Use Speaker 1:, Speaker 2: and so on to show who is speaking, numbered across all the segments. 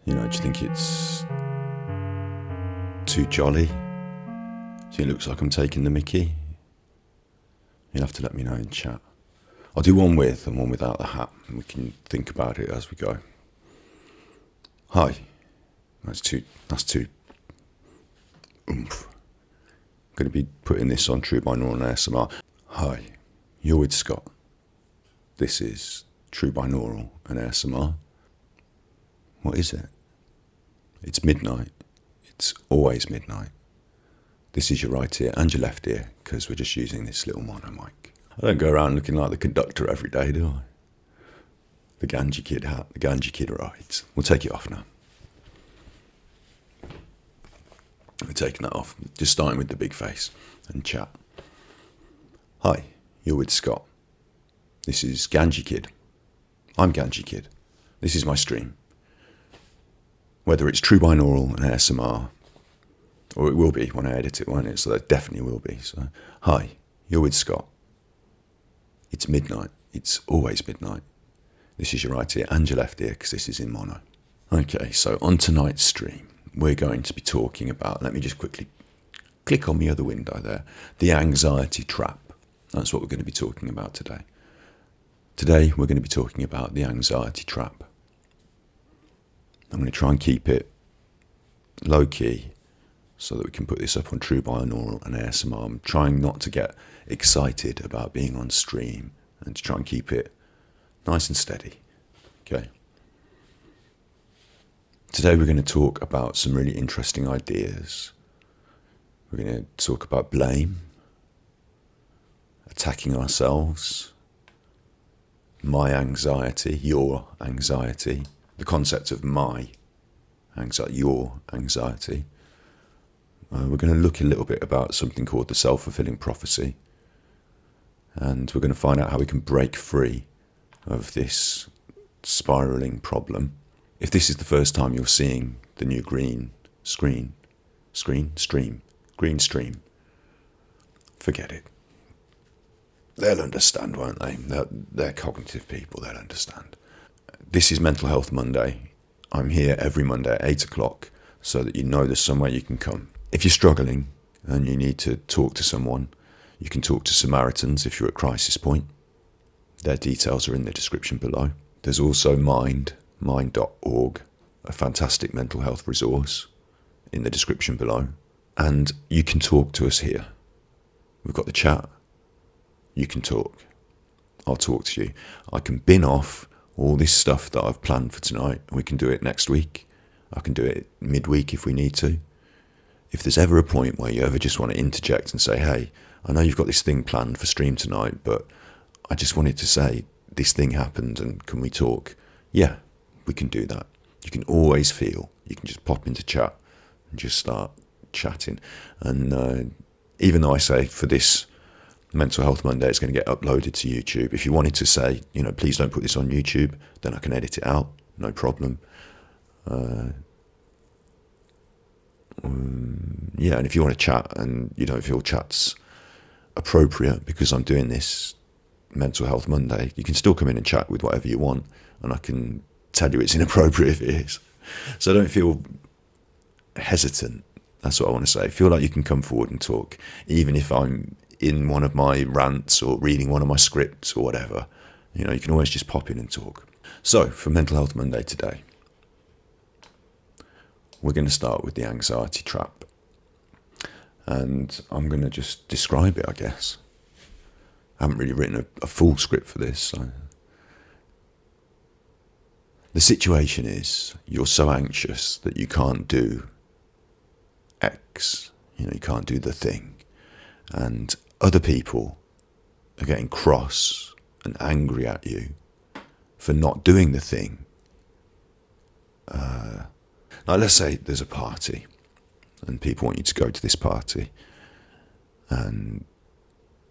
Speaker 1: Do you think it's too jolly? Do you think it looks like I'm taking the mickey? You'll have to let me know in chat. I'll do one with and one without the hat, and we can think about it as we go. Hi. That's too oomph. I'm going to be putting this on True Binaural ASMR. Hi, you're with Scott. This is True Binaural and ASMR. What is it? It's midnight. It's always midnight. This is your right ear and your left ear, because we're just using this little mono mic. I don't go around looking like the conductor every day, do I? The Ganji Kid hat, the Ganji Kid rides. We'll take it off now. We're taking that off. Just starting with the big face and chat. Hi, you're with Scott. This is Ganji Kid. I'm Ganji Kid. This is my stream. Whether it's True Binaural and ASMR, or it will be when I edit it, won't it? So that definitely will be. So, hi, you're with Scott. It's midnight. It's always midnight. This is your right ear and your left ear, because this is in mono. Okay, so on tonight's stream, we're going to be talking about, let me just quickly click on the other window there, the anxiety trap. That's what we're going to be talking about today. Today, we're going to be talking about the anxiety trap. I'm going to try and keep it low-key so that we can put this up on True Binaural and ASMR. I'm trying not to get excited about being on stream and to try and keep it nice and steady. Okay. Today we're going to talk about some really interesting ideas. We're going to talk about blame, attacking ourselves, my anxiety, your anxiety, the concept of my anxiety, your anxiety. We're going to look a little bit about something called the self-fulfilling prophecy, and we're going to find out how we can break free of this spiraling problem. If this is the first time you're seeing the new green stream, forget it. They'll understand, won't they? They're cognitive people, they'll understand. This is Mental Health Monday. I'm here every Monday at 8 o'clock so that you know there's somewhere you can come. If you're struggling and you need to talk to someone, you can talk to Samaritans if you're at crisis point. Their details are in the description below. There's also mind.org, a fantastic mental health resource in the description below. And you can talk to us here. We've got the chat. You can talk. I'll talk to you. I can bin off all this stuff that I've planned for tonight. We can do it next week. I can do it midweek if we need to. If there's ever a point where you ever just want to interject and say, hey, I know you've got this thing planned for stream tonight, but I just wanted to say this thing happened and can we talk? Yeah, we can do that. You can always feel. You can just pop into chat and just start chatting. And even though I say for this Mental Health Monday, it's going to get uploaded to YouTube. If you wanted to say, please don't put this on YouTube, then I can edit it out, no problem. Yeah, and if you want to chat and you don't feel chat's appropriate because I'm doing this Mental Health Monday, you can still come in and chat with whatever you want, and I can tell you it's inappropriate if it is. So don't feel hesitant. That's what I want to say. Feel like you can come forward and talk, even if I'm in one of my rants or reading one of my scripts or whatever. You can always just pop in and talk. So for Mental Health Monday today, we're going to start with the anxiety trap. And I'm going to just describe it, I guess. I haven't really written a full script for this. So. The situation is you're so anxious that you can't do X. You can't do the thing. And other people are getting cross and angry at you for not doing the thing. Now, let's say there's a party and people want you to go to this party and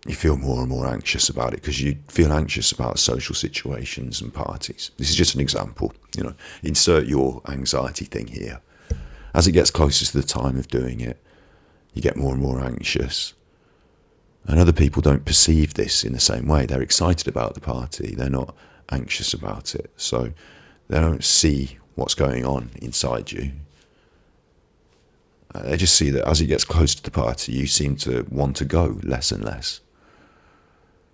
Speaker 1: you feel more and more anxious about it because you feel anxious about social situations and parties. This is just an example. Insert your anxiety thing here. As it gets closer to the time of doing it, you get more and more anxious. And other people don't perceive this in the same way. They're excited about the party. They're not anxious about it. So they don't see what's going on inside you. They just see that as it gets close to the party, you seem to want to go less and less.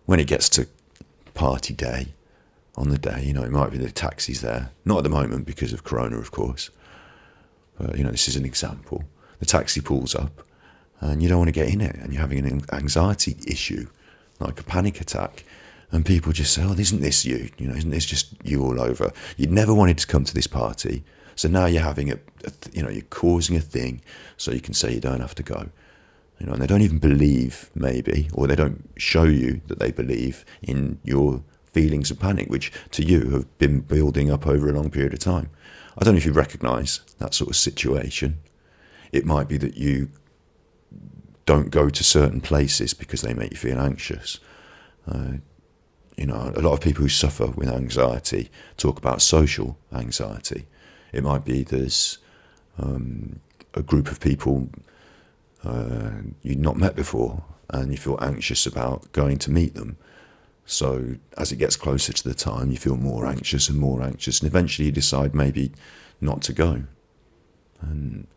Speaker 1: When it gets to party day, on the day, it might be the taxis there. Not at the moment because of Corona, of course. But, this is an example. The taxi pulls up and you don't want to get in it and you're having an anxiety issue, like a panic attack. And people just say, oh, isn't this you? Isn't this just you all over? You'd never wanted to come to this party. So now you're having you're causing a thing so you can say you don't have to go. And they don't even believe, maybe, or they don't show you that they believe in your feelings of panic, which to you have been building up over a long period of time. I don't know if you recognise that sort of situation. It might be that you don't go to certain places because they make you feel anxious. A lot of people who suffer with anxiety talk about social anxiety. It might be there's a group of people you've not met before and you feel anxious about going to meet them. So as it gets closer to the time, you feel more anxious, and eventually you decide maybe not to go. And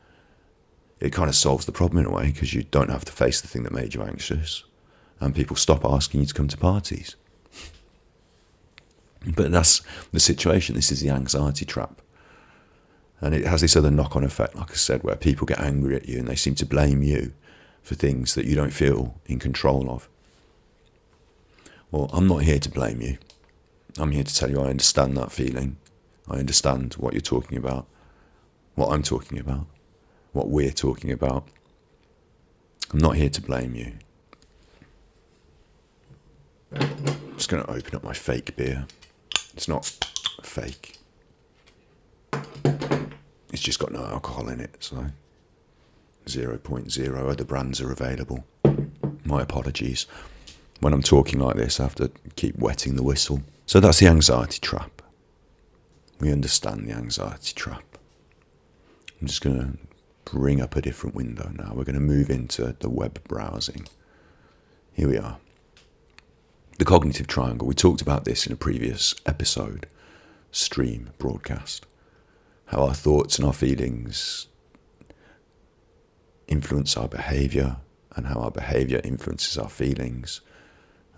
Speaker 1: it kind of solves the problem in a way, because you don't have to face the thing that made you anxious, and people stop asking you to come to parties. But that's the situation. This is the anxiety trap. And it has this other knock-on effect, like I said, where people get angry at you and they seem to blame you for things that you don't feel in control of. Well, I'm not here to blame you. I'm here to tell you I understand that feeling. I understand what you're talking about, what I'm talking about, what we're talking about. I'm not here to blame you. I'm just going to open up my fake beer. It's not fake. It's just got no alcohol in it, so 0.0. Other brands are available. My apologies. When I'm talking like this, I have to keep wetting the whistle. So that's the anxiety trap. We understand the anxiety trap. I'm just going to bring up a different window now. We're going to move into the web browsing. Here we are. The cognitive triangle. We talked about this in a previous episode, stream, broadcast. How our thoughts and our feelings influence our behaviour, and how our behaviour influences our feelings,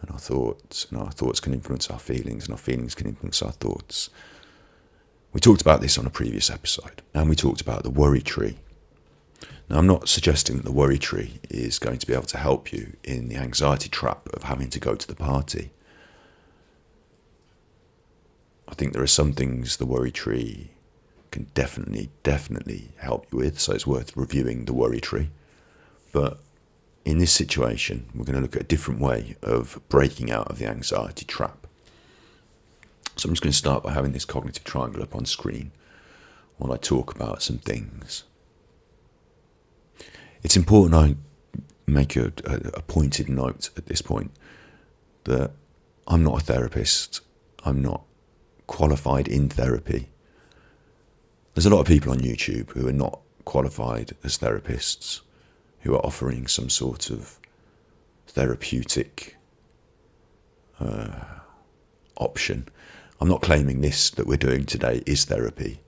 Speaker 1: and our thoughts can influence our feelings, and our feelings can influence our thoughts. We talked about this on a previous episode, and we talked about the worry tree. Now, I'm not suggesting that the worry tree is going to be able to help you in the anxiety trap of having to go to the party. I think there are some things the worry tree can definitely help you with, so it's worth reviewing the worry tree. But in this situation, we're going to look at a different way of breaking out of the anxiety trap. So I'm just going to start by having this cognitive triangle up on screen while I talk about some things. It's important I make a pointed note at this point that I'm not a therapist. I'm not qualified in therapy. There's a lot of people on YouTube who are not qualified as therapists, who are offering some sort of therapeutic option. I'm not claiming this that we're doing today is therapy.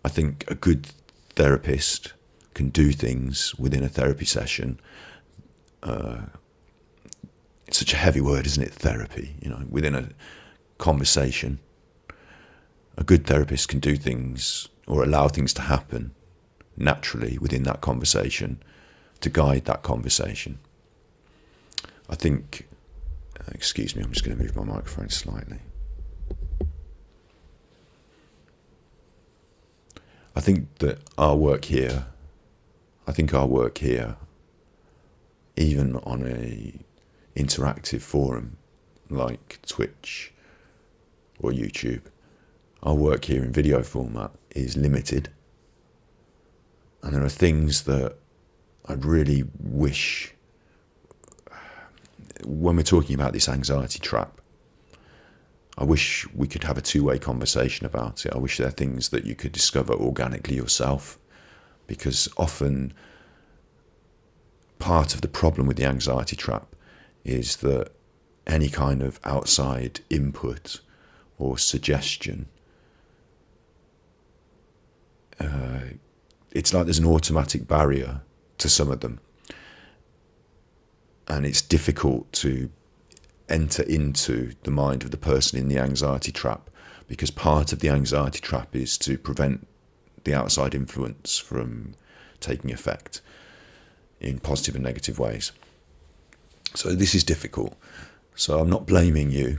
Speaker 1: I think a good therapist can do things within a therapy session. It's such a heavy word, isn't it? Therapy, within a conversation. A good therapist can do things or allow things to happen naturally within that conversation to guide that conversation. I think, excuse me, I'm just going to move my microphone slightly. I think that our work here, even on a interactive forum like Twitch or YouTube, our work here in video format is limited. And there are things that I'd really wish, when we're talking about this anxiety trap, I wish we could have a two-way conversation about it. I wish there are things that you could discover organically yourself, because often part of the problem with the anxiety trap is that any kind of outside input or suggestion it's like there's an automatic barrier to some of them. And it's difficult to enter into the mind of the person in the anxiety trap, because part of the anxiety trap is to prevent the outside influence from taking effect in positive and negative ways. So this is difficult. So I'm not blaming you.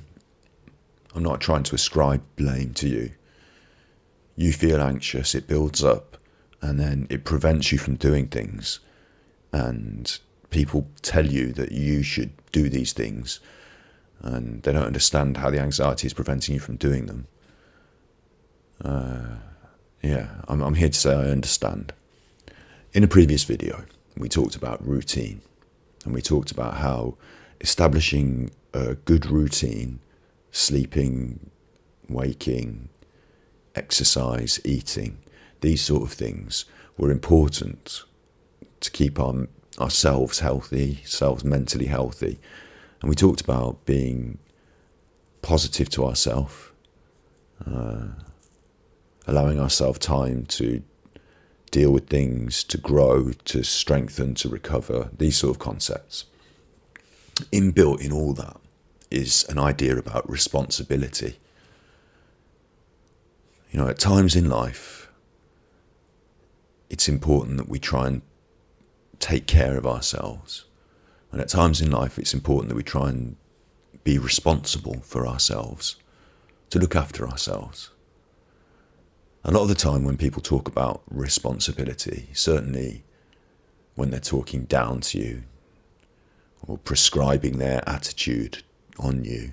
Speaker 1: I'm not trying to ascribe blame to you. You feel anxious, it builds up, and then it prevents you from doing things. And people tell you that you should do these things, and they don't understand how the anxiety is preventing you from doing them. I'm here to say I understand. In a previous video, we talked about routine, and we talked about how establishing a good routine, sleeping, waking, exercise, eating, these sort of things were important to keep ourselves healthy, selves mentally healthy. And we talked about being positive to ourselves, allowing ourselves time to deal with things, to grow, to strengthen, to recover, these sort of concepts. Inbuilt in all that is an idea about responsibility. You know, at times in life, it's important that we try and take care of ourselves. And at times in life, it's important that we try and be responsible for ourselves, to look after ourselves. A lot of the time when people talk about responsibility, certainly when they're talking down to you or prescribing their attitude on you,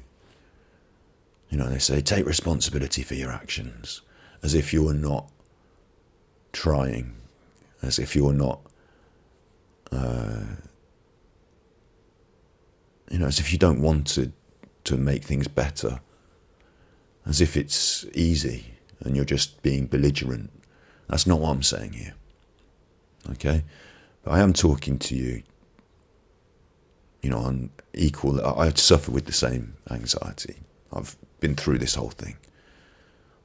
Speaker 1: you know, they say, take responsibility for your actions, as if you're not trying, as if you're not, as if you don't want to make things better, as if it's easy and you're just being belligerent. That's not what I'm saying here. Okay? But I am talking to you, on equal. I suffer with the same anxiety. I've been through this whole thing.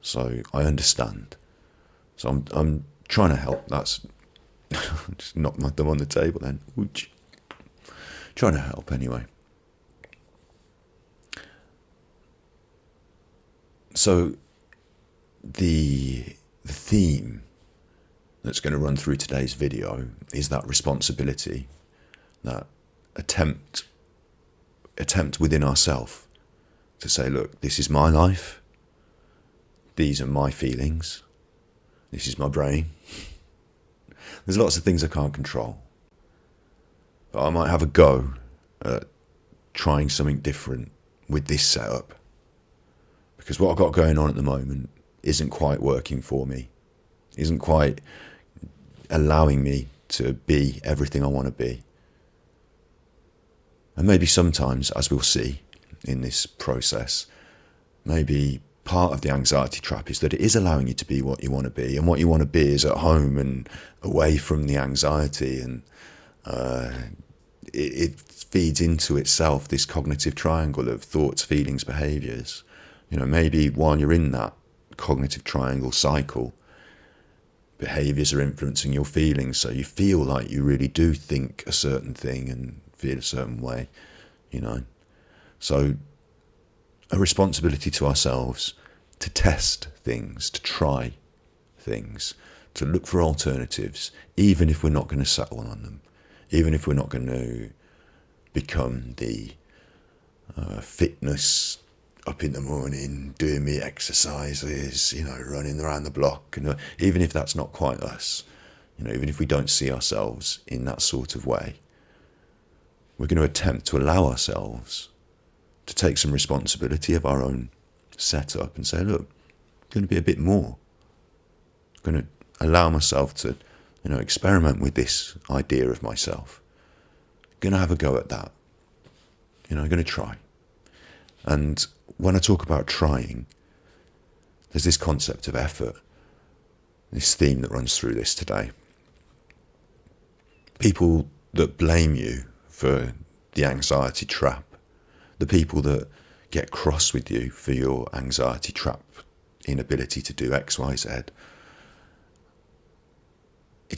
Speaker 1: So I understand. So I'm trying to help. That's just knock my thumb on the table then. Ouch. Trying to help anyway. So the theme that's going to run through today's video is that responsibility, that attempt within ourselves to say, look, this is my life, these are my feelings, this is my brain. There's lots of things I can't control, but I might have a go at trying something different with this setup, because what I've got going on at the moment isn't quite working for me, isn't quite allowing me to be everything I want to be. And maybe sometimes, as we'll see in this process, maybe part of the anxiety trap is that it is allowing you to be what you want to be, and what you want to be is at home and away from the anxiety, and it feeds into itself this cognitive triangle of thoughts, feelings, behaviours. Maybe while you're in that cognitive triangle cycle, behaviours are influencing your feelings, so you feel like you really do think a certain thing and feel a certain way, So a responsibility to ourselves to test things, to try things, to look for alternatives, even if we're not going to settle on them, even if we're not going to become the fitness up in the morning, doing me exercises, running around the block, and even if that's not quite us, even if we don't see ourselves in that sort of way, we're going to attempt to allow ourselves to take some responsibility of our own setup and say, look, I'm going to be a bit more. I'm going to allow myself to, experiment with this idea of myself. I'm going to have a go at that. I'm going to try. And when I talk about trying, there's this concept of effort, this theme that runs through this today. People that blame you for the anxiety trap, the people that get cross with you for your anxiety trap inability to do X, Y, Z,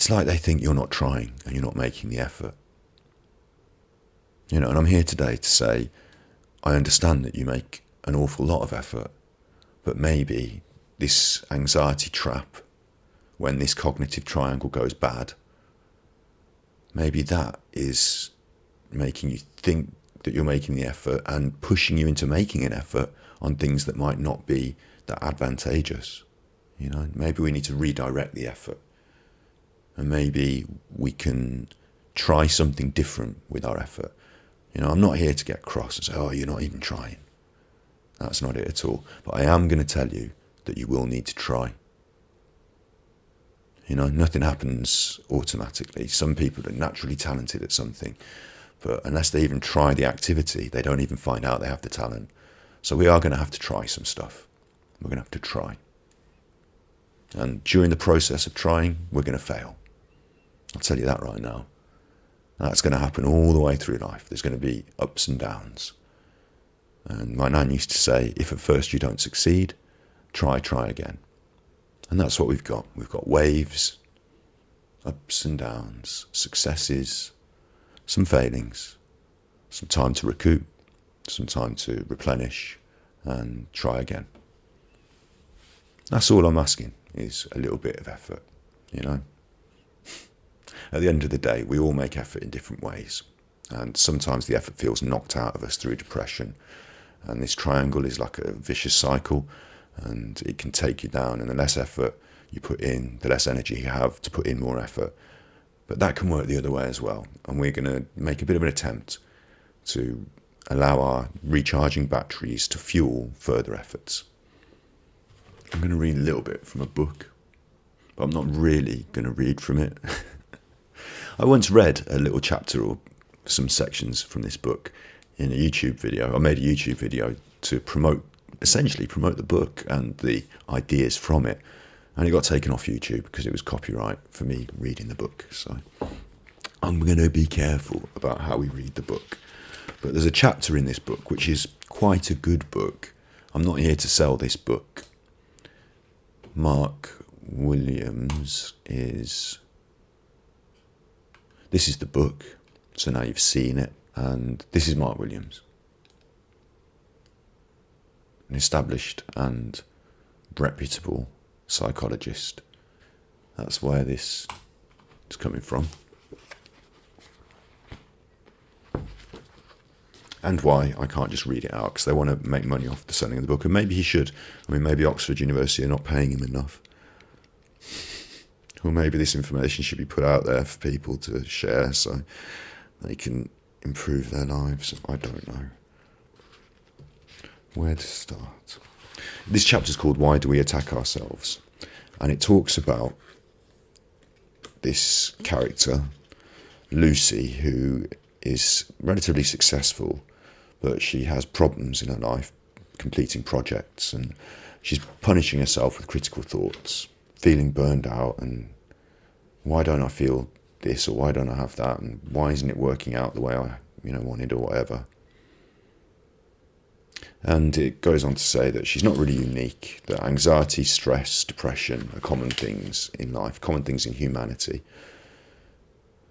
Speaker 1: it's like they think you're not trying and you're not making the effort. And I'm here today to say, I understand that you make an awful lot of effort, but maybe this anxiety trap, when this cognitive triangle goes bad, maybe that is making you think that you're making the effort and pushing you into making an effort on things that might not be that advantageous. Maybe we need to redirect the effort, and maybe we can try something different with our effort. I'm not here to get cross and say, oh, you're not even trying. That's not it at all. But I am going to tell you that you will need to try. Nothing happens automatically. Some people are naturally talented at something, but unless they even try the activity, they don't even find out they have the talent. So we are going to have to try some stuff. We're going to have to try. And during the process of trying, we're going to fail. I'll tell you that right now. That's going to happen all the way through life. There's going to be ups and downs. And my nan used to say, if at first you don't succeed, try again. And that's what we've got. We've got waves, ups and downs, successes, some failings, some time to recoup, some time to replenish and try again. That's all I'm asking, is a little bit of effort, At the end of the day, we all make effort in different ways. And sometimes the effort feels knocked out of us through depression. And this triangle is like a vicious cycle, and it can take you down. And the less effort you put in, the less energy you have to put in more effort. But that can work the other way as well. And we're going to make a bit of an attempt to allow our recharging batteries to fuel further efforts. I'm going to read a little bit from a book, but I'm not really going to read from it. I once read a little chapter or some sections from this book in a YouTube video. I made a YouTube video to essentially promote the book and the ideas from it. And it got taken off YouTube because it was copyright for me reading the book. So I'm going to be careful about how we read the book. But there's a chapter in this book which is quite a good book. I'm not here to sell this book. Mark Williams is... This is the book. So now you've seen it. And this is Mark Williams. An established and reputable psychologist. That's where this is coming from. And why I can't just read it out, because they want to make money off the selling of the book. And maybe he should. Maybe Oxford University are not paying him enough. Or maybe this information should be put out there for people to share so they can improve their lives. I don't know. Where to start? This chapter is called Why Do We Attack Ourselves? And it talks about this character, Lucy, who is relatively successful, but she has problems in her life completing projects, and she's punishing herself with critical thoughts, feeling burned out, and why don't I feel this, or why don't I have that, and why isn't it working out the way I wanted, or whatever. And it goes on to say that she's not really unique, that anxiety, stress, depression are common things in life, common things in humanity.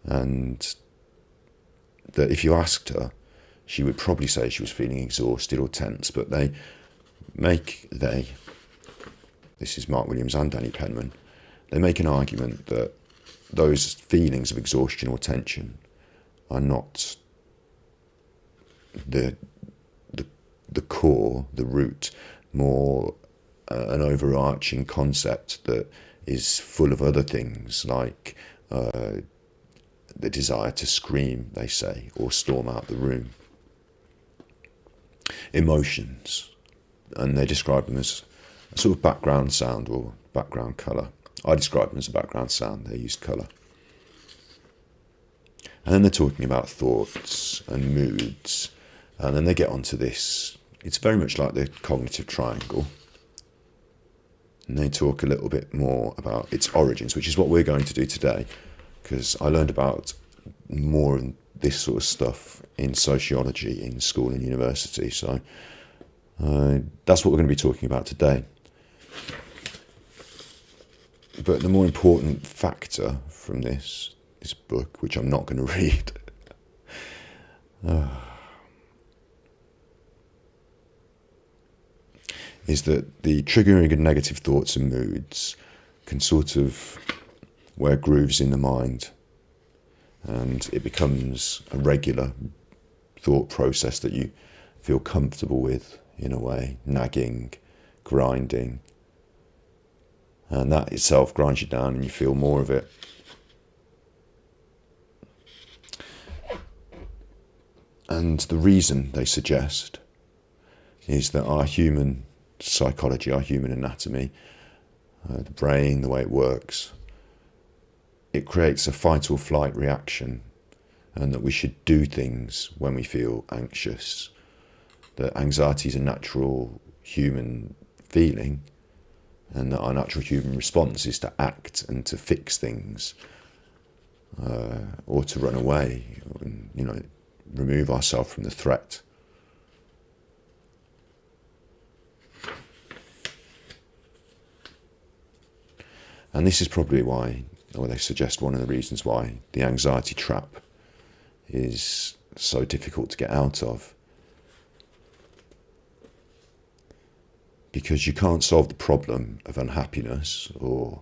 Speaker 1: And that if you asked her, she would probably say she was feeling exhausted or tense, but this is Mark Williams and Danny Penman, they make an argument that those feelings of exhaustion or tension are not the core, the root, more an overarching concept that is full of other things, like the desire to scream, they say, or storm out the room. Emotions, and they describe them as a sort of background sound or background colour. I describe them as a background sound, they use colour. And then they're talking about thoughts and moods, and then they get onto this. It's very much like the cognitive triangle. And they talk a little bit more about its origins, which is what we're going to do today, because I learned about more of this sort of stuff in sociology in school and university. So that's what we're going to be talking about today. But the more important factor from this book, which I'm not going to read, is that the triggering of negative thoughts and moods can sort of wear grooves in the mind, and it becomes a regular thought process that you feel comfortable with, in a way, nagging, grinding, and that itself grinds you down and you feel more of it. And the reason they suggest is that our human psychology, our human anatomy, the brain, the way it works, it creates a fight or flight reaction, and that we should do things when we feel anxious. That anxiety is a natural human feeling, and that our natural human response is to act and to fix things, or to run away, and, remove ourselves from the threat. And this is probably why, or they suggest one of the reasons why, the anxiety trap is so difficult to get out of. Because you can't solve the problem of unhappiness or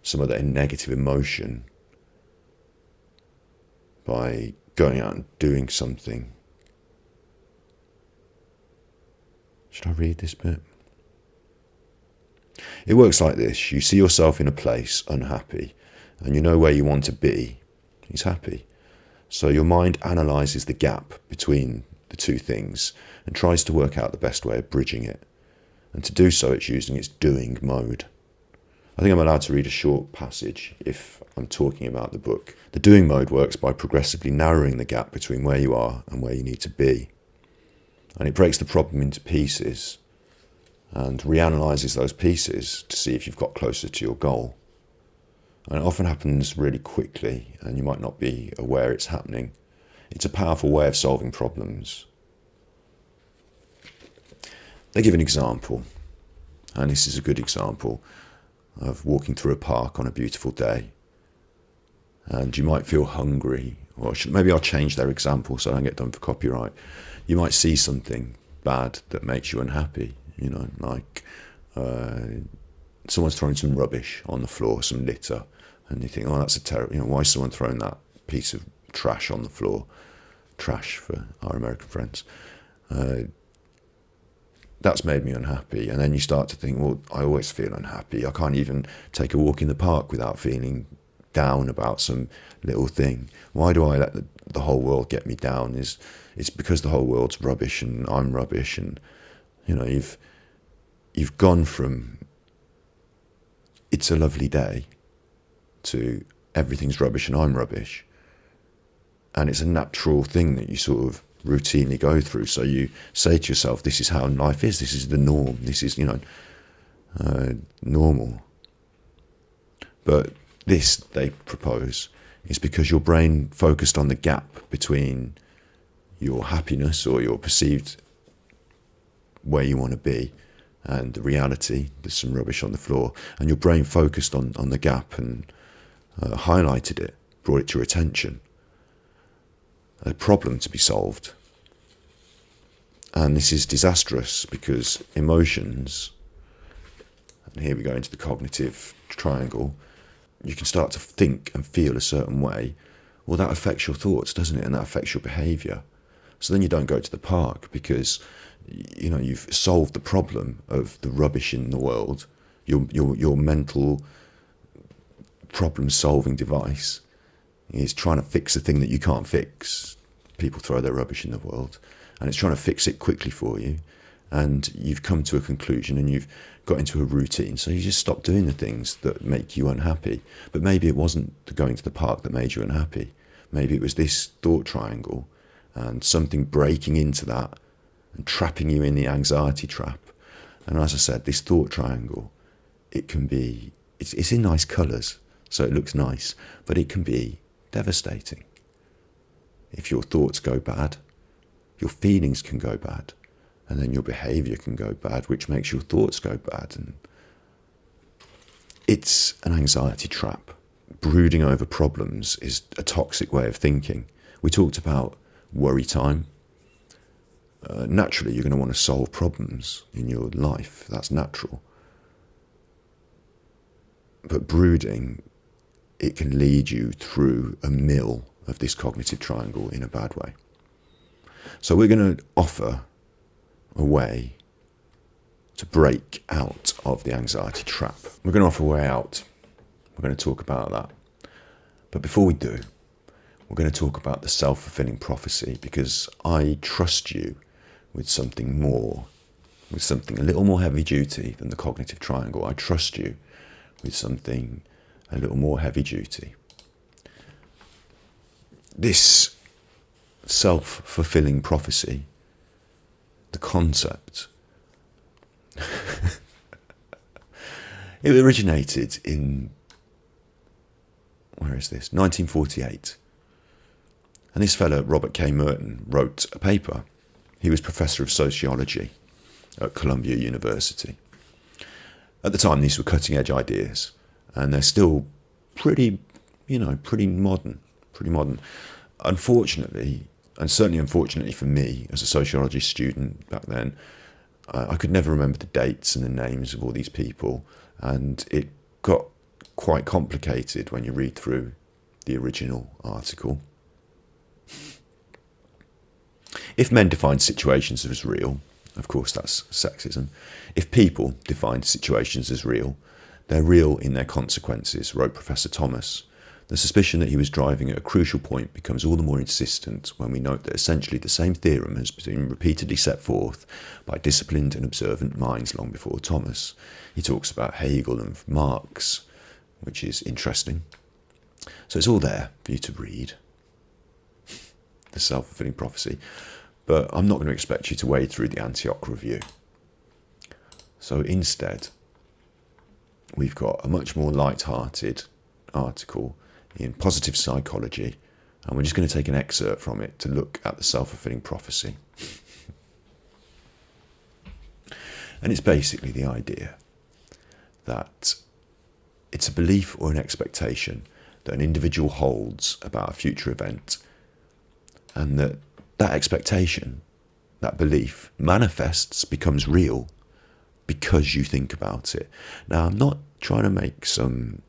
Speaker 1: some other negative emotion by going out and doing something. Should I read this bit? It works like this. You see yourself in a place unhappy, and you know where you want to be. He's happy. So your mind analyses the gap between the two things and tries to work out the best way of bridging it. And to do so, it's using its doing mode. I think I'm allowed to read a short passage if I'm talking about the book. The doing mode works by progressively narrowing the gap between where you are and where you need to be. And it breaks the problem into pieces and reanalyzes those pieces to see if you've got closer to your goal. And it often happens really quickly, and you might not be aware it's happening. It's a powerful way of solving problems. They give an example, and this is a good example of walking through a park on a beautiful day, and you might feel hungry, or maybe I'll change their example so I don't get done for copyright. You might see something bad that makes you unhappy, like someone's throwing some rubbish on the floor, some litter, and you think, oh, that's a terrible, why is someone throwing that piece of trash on the floor? Trash for our American friends. That's made me unhappy. And then you start to think, well, I always feel unhappy. I can't even take a walk in the park without feeling down about some little thing. Why do I let the whole world get me down? It's because the whole world's rubbish and I'm rubbish. And, you've gone from it's a lovely day to everything's rubbish and I'm rubbish. And it's a natural thing that you sort of routinely go through. So you say to yourself, this is how life is, this is the norm, this is, normal. But this, they propose, is because your brain focused on the gap between your happiness or your perceived where you want to be and the reality, there's some rubbish on the floor, and your brain focused on the gap and highlighted it, brought it to your attention. A problem to be solved. And this is disastrous because emotions, and here we go into the cognitive triangle, you can start to think and feel a certain way. Well, that affects your thoughts, doesn't it? And that affects your behaviour. So then you don't go to the park because, you've solved the problem of the rubbish in the world. Your mental problem-solving device is trying to fix a thing that you can't fix. People throw their rubbish in the world, and it's trying to fix it quickly for you. And you've come to a conclusion and you've got into a routine. So you just stop doing the things that make you unhappy. But maybe it wasn't the going to the park that made you unhappy. Maybe it was this thought triangle and something breaking into that and trapping you in the anxiety trap. And as I said, this thought triangle, it can be, it's in nice colours, so it looks nice, but it can be devastating. If your thoughts go bad, your feelings can go bad, and then your behaviour can go bad, which makes your thoughts go bad. And It's an anxiety trap. Brooding over problems is a toxic way of thinking. We talked about worry time. Naturally, you're going to want to solve problems in your life. That's natural. But brooding, it can lead you through a mill of this cognitive triangle in a bad way. So we're going to offer a way to break out of the anxiety trap. We're going to offer a way out. We're going to talk about that. But before we do, we're going to talk about the self-fulfilling prophecy, because I trust you with something more, with something a little more heavy duty than the cognitive triangle. I trust you with something a little more heavy duty. This self-fulfilling prophecy, the concept, it originated in, where is this? 1948. And this fellow, Robert K. Merton, wrote a paper. He was professor of sociology at Columbia University. At the time, these were cutting edge ideas, and they're still pretty modern. Unfortunately, and certainly unfortunately for me as a sociology student back then, I could never remember the dates and the names of all these people, and it got quite complicated when you read through the original article. If men define situations as real, of course that's sexism. If people define situations as real, they're real in their consequences, wrote Professor Thomas. The suspicion that he was driving at a crucial point becomes all the more insistent when we note that essentially the same theorem has been repeatedly set forth by disciplined and observant minds long before Thomas. He talks about Hegel and Marx, which is interesting. So it's all there for you to read, the self-fulfilling prophecy. But I'm not going to expect you to wade through the Antioch Review. So instead, we've got a much more light-hearted article in Positive Psychology, and we're just going to take an excerpt from it to look at the self-fulfilling prophecy. And it's basically the idea that it's a belief or an expectation that an individual holds about a future event, and that expectation, that belief, manifests, becomes real because you think about it. Now, I'm not trying to make some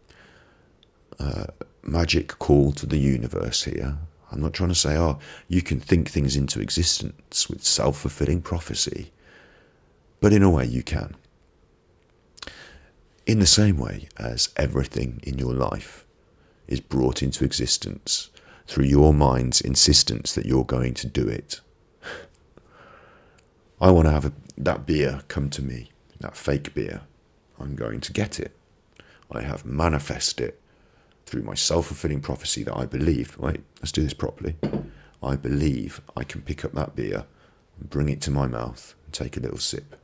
Speaker 1: magic call to the universe here. I'm not trying to say, you can think things into existence with self-fulfilling prophecy. But in a way you can. In the same way as everything in your life is brought into existence through your mind's insistence that you're going to do it. I want to have that beer come to me, that fake beer. I'm going to get it. I have manifested it through my self-fulfilling prophecy that I believe, wait, let's do this properly. I believe I can pick up that beer and bring it to my mouth and take a little sip.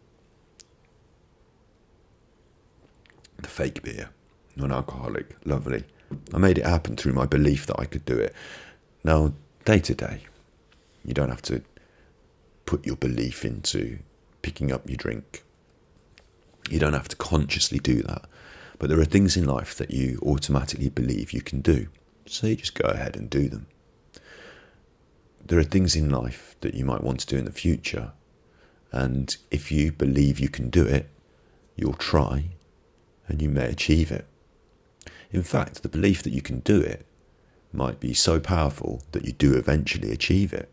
Speaker 1: The fake beer, non-alcoholic, lovely. I made it happen through my belief that I could do it. Now, day to day, you don't have to put your belief into picking up your drink. You don't have to consciously do that. But there are things in life that you automatically believe you can do. So you just go ahead and do them. There are things in life that you might want to do in the future. And if you believe you can do it, you'll try and you may achieve it. In fact, the belief that you can do it might be so powerful that you do eventually achieve it.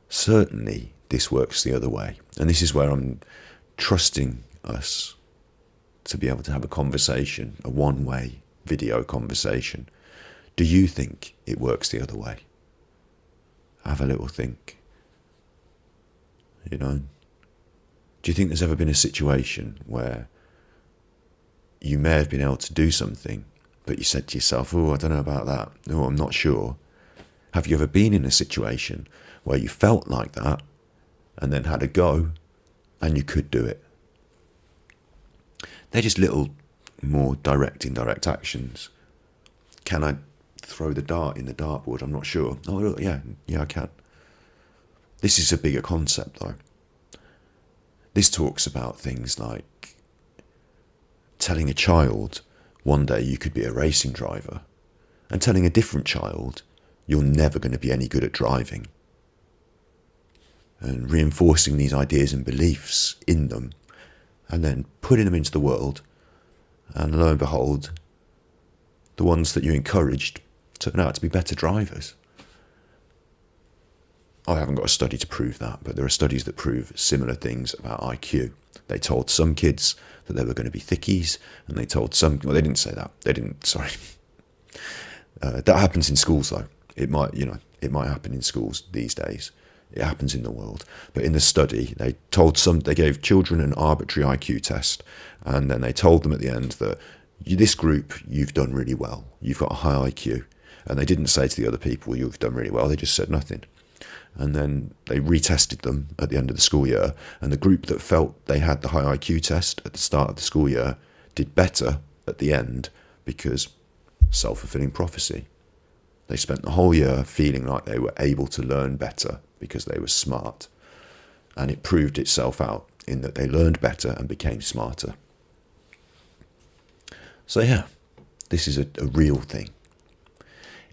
Speaker 1: Certainly, this works the other way. And this is where I'm trusting us to be able to have a conversation, a one-way video conversation. Do you think it works the other way? Have a little think. Do you think there's ever been a situation where you may have been able to do something, but you said to yourself, I don't know about that. No, I'm not sure. Have you ever been in a situation where you felt like that and then had a go and you could do it? They're just little more direct, indirect actions. Can I throw the dart in the dartboard? I'm not sure. Oh, look, yeah, I can. This is a bigger concept, though. This talks about things like telling a child one day you could be a racing driver, and telling a different child you're never going to be any good at driving, and reinforcing these ideas and beliefs in them, and then putting them into the world, and lo and behold, the ones that you encouraged turn out to be better drivers. I haven't got a study to prove that, but there are studies that prove similar things about IQ. They told some kids that they were going to be thickies, and they told some, well, they didn't say that. They didn't, sorry. That happens in schools though. It might happen in schools these days. It happens in the world. But in the study, they gave children an arbitrary IQ test, and then they told them at the end that this group, you've done really well. You've got a high IQ. And they didn't say to the other people, you've done really well. They just said nothing. And then they retested them at the end of the school year, and the group that felt they had the high IQ test at the start of the school year did better at the end, because self-fulfilling prophecy. They spent the whole year feeling like they were able to learn better because they were smart, and it proved itself out in that they learned better and became smarter. So yeah, this is a real thing.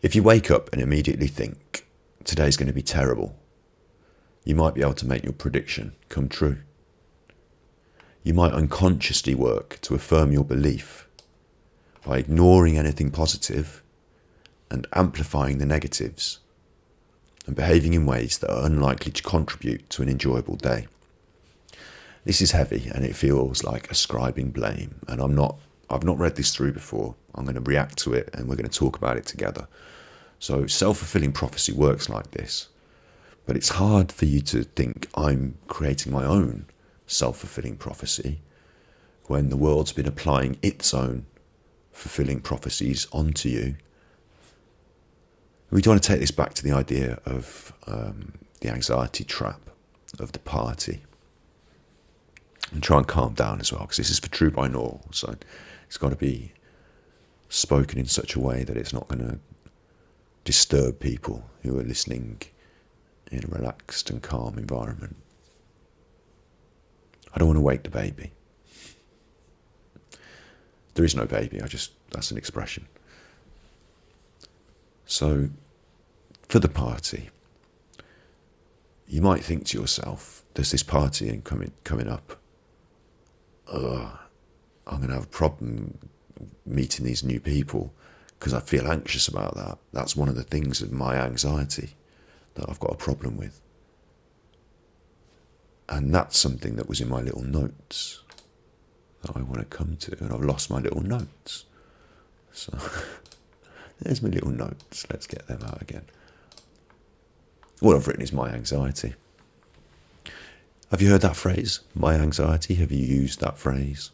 Speaker 1: If you wake up and immediately think, today's going to be terrible, you might be able to make your prediction come true. You might unconsciously work to affirm your belief by ignoring anything positive and amplifying the negatives, and behaving in ways that are unlikely to contribute to an enjoyable day. This is heavy, and it feels like ascribing blame, and I've not read this through before. I'm going to react to it, and we're going to talk about it together. So self-fulfilling prophecy works like this, but it's hard for you to think I'm creating my own self-fulfilling prophecy when the world's been applying its own fulfilling prophecies onto you. We want to take this back to the idea of the anxiety trap of the party, and try and calm down as well, because this is for true binaural, so it's got to be spoken in such a way that it's not going to disturb people who are listening in a relaxed and calm environment. I don't want to wake the baby. There is no baby, that's an expression. So, for the party, you might think to yourself, there's this party coming up. I'm going to have a problem meeting these new people because I feel anxious about that. That's one of the things of my anxiety that I've got a problem with. And that's something that was in my little notes that I want to come to, and I've lost my little notes. So there's my little notes. Let's get them out again. What I've written is my anxiety. Have you heard that phrase, my anxiety? Have you used that phrase,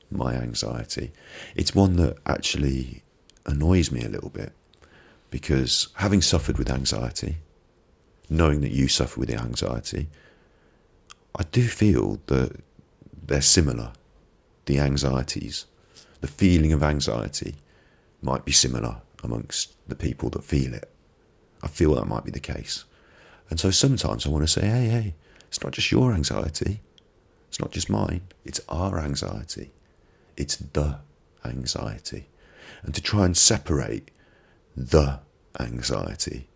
Speaker 1: my anxiety? It's one that actually annoys me a little bit, because having suffered with anxiety, knowing that you suffer with the anxiety, I do feel that they're similar. The anxieties, the feeling of anxiety might be similar amongst the people that feel it. I feel that might be the case. And so sometimes I want to say, hey, it's not just your anxiety. It's not just mine. It's our anxiety. It's the anxiety. And to try and separate the anxiety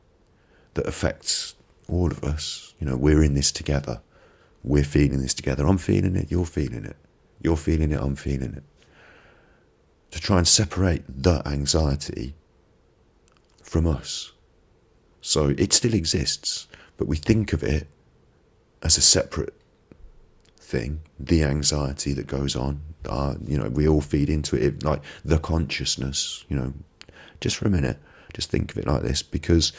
Speaker 1: that affects all of us. We're in this together. We're feeling this together. I'm feeling it. You're feeling it. You're feeling it. I'm feeling it. To try and separate the anxiety from us. So it still exists, but we think of it as a separate thing, the anxiety that goes on. We all feed into it, like the consciousness, just for a minute, just think of it like this, because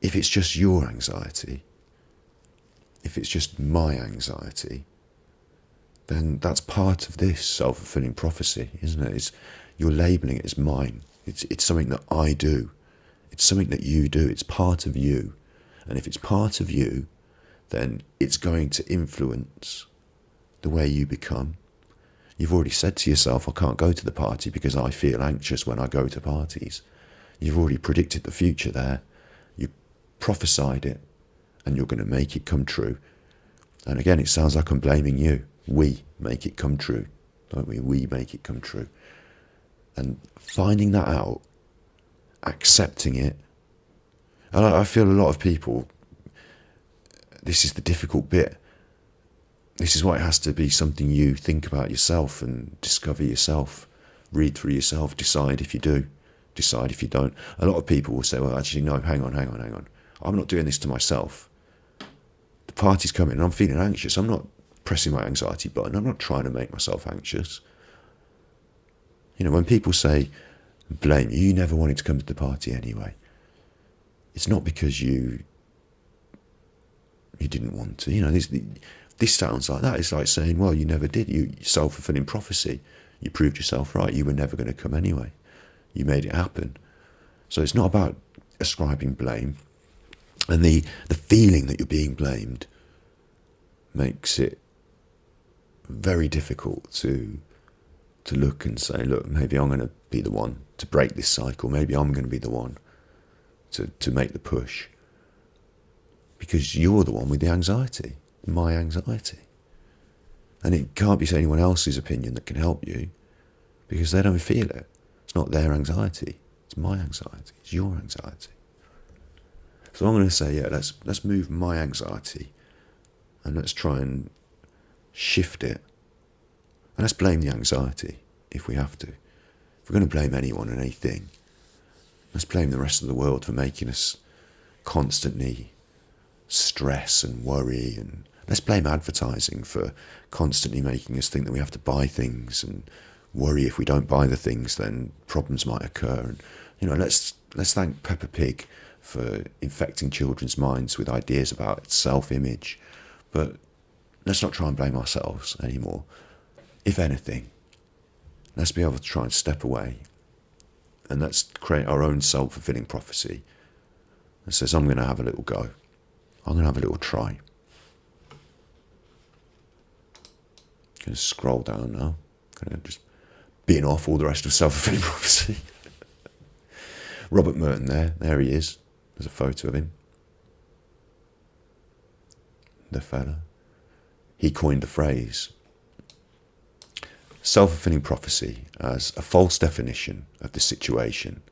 Speaker 1: if it's just your anxiety, if it's just my anxiety, then that's part of this self-fulfilling prophecy, isn't it? You're labelling it as mine. It's something that I do. It's something that you do. It's part of you. And if it's part of you, then it's going to influence the way you become. You've already said to yourself, I can't go to the party because I feel anxious when I go to parties. You've already predicted the future there. You prophesied it, and you're going to make it come true. And again, it sounds like I'm blaming you. We make it come true. don't we? We make it come true. And finding that out, accepting it, and I feel a lot of people, this is the difficult bit. This is why it has to be something you think about yourself and discover yourself, read through yourself, decide if you do, decide if you don't. A lot of people will say, well, actually, no, hang on. I'm not doing this to myself. The party's coming and I'm feeling anxious. I'm not pressing my anxiety button. I'm not trying to make myself anxious. You know, when people say, blame you never wanted to come to the party anyway, it's not because you didn't want to. You know, this sounds like that. It's like saying, well, you never did. You self-fulfilling prophecy. You proved yourself right. You were never going to come anyway. You made it happen. So it's not about ascribing blame. And the feeling that you're being blamed makes it very difficult to look and say, look, maybe I'm going to be the one to break this cycle. Maybe I'm going to be the one to make the push. Because you're the one with the anxiety, my anxiety. And it can't be anyone else's opinion that can help you, because they don't feel it. It's not their anxiety. It's my anxiety. It's your anxiety. So I'm going to say, yeah, let's move my anxiety and let's try and shift it. And let's blame the anxiety if we have to. If we're going to blame anyone and anything, let's blame the rest of the world for making us constantly stress and worry, and let's blame advertising for constantly making us think that we have to buy things and worry if we don't buy the things then problems might occur. And you know, let's thank Peppa Pig for infecting children's minds with ideas about its self-image, but let's not try and blame ourselves anymore. If anything, let's be able to try and step away and let's create our own self-fulfilling prophecy that says, I'm going to have a little go. I'm going to have a little try. Going to scroll down now. Going to just bin off all the rest of self-fulfilling prophecy. Robert Merton there he is. There's a photo of him. The fella. He coined the phrase self-fulfilling prophecy as a false definition of the situation,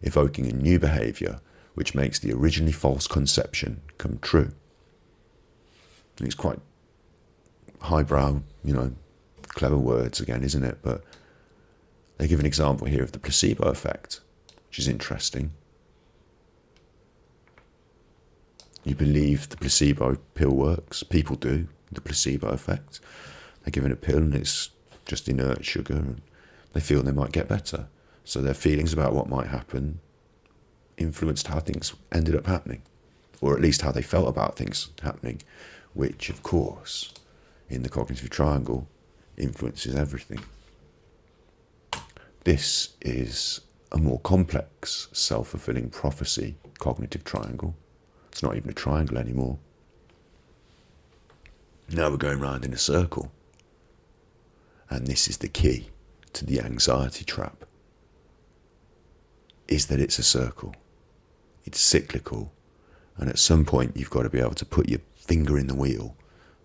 Speaker 1: evoking a new behaviour which makes the originally false conception come true. And it's quite highbrow, you know, clever words again, isn't it? But they give an example here of the placebo effect, which is interesting. You believe the placebo pill works. People do. The placebo effect. They're given a pill and it's just inert sugar, and they feel they might get better. So their feelings about what might happen influenced how things ended up happening, or at least how they felt about things happening, which, of course, in the cognitive triangle, influences everything. This is a more complex self-fulfilling prophecy cognitive triangle. It's not even a triangle anymore. Now we're going round in a circle. And this is the key to the anxiety trap, is that it's a circle. It's cyclical. And at some point you've got to be able to put your finger in the wheel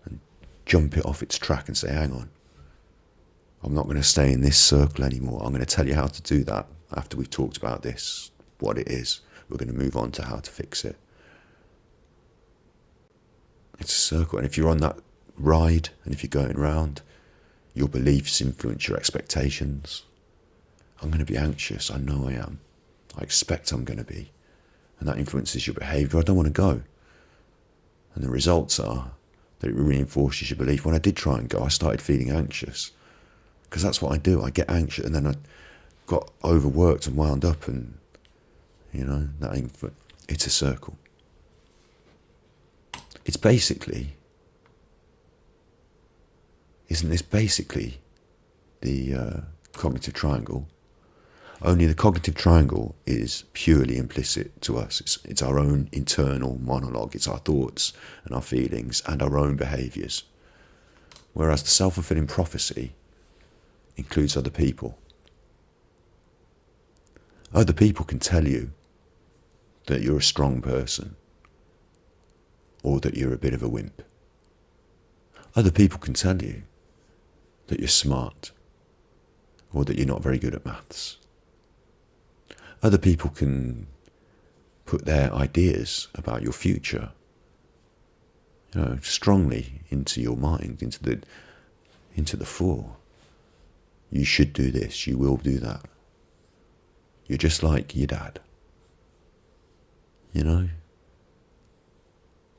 Speaker 1: and jump it off its track and say, hang on, I'm not going to stay in this circle anymore. I'm going to tell you how to do that after we've talked about this, what it is. We're going to move on to how to fix it. It's a circle. And if you're on that ride and if you're going round, your beliefs influence your expectations. I'm going to be anxious. I know I am. I expect I'm going to be. And that influences your behaviour. I don't want to go. And the results are that it reinforces your belief. When I did try and go, I started feeling anxious. Because that's what I do. I get anxious and then I got overworked and wound up, and, you know, it's a circle. It's basically, isn't this basically the cognitive triangle? Only the cognitive triangle is purely implicit to us. It's our own internal monologue. It's our thoughts and our feelings and our own behaviours. Whereas the self-fulfilling prophecy includes other people. Other people can tell you that you're a strong person or that you're a bit of a wimp. Other people can tell you that you're smart. or that you're not very good at maths. Other people can put their ideas about your future, strongly into your mind, into the fore. You should do this, you will do that. You're just like your dad.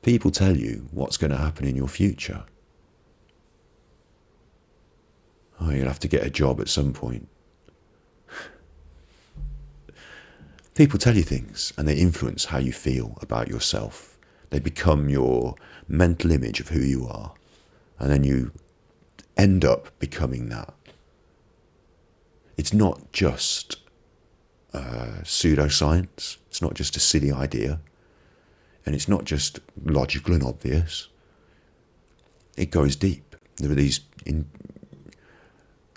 Speaker 1: People tell you what's going to happen in your future. Oh, you'll have to get a job at some point. People tell you things and they influence how you feel about yourself. They become your mental image of who you are. And then you end up becoming that. It's not just pseudoscience. It's not just a silly idea. And it's not just logical and obvious. It goes deep. There are these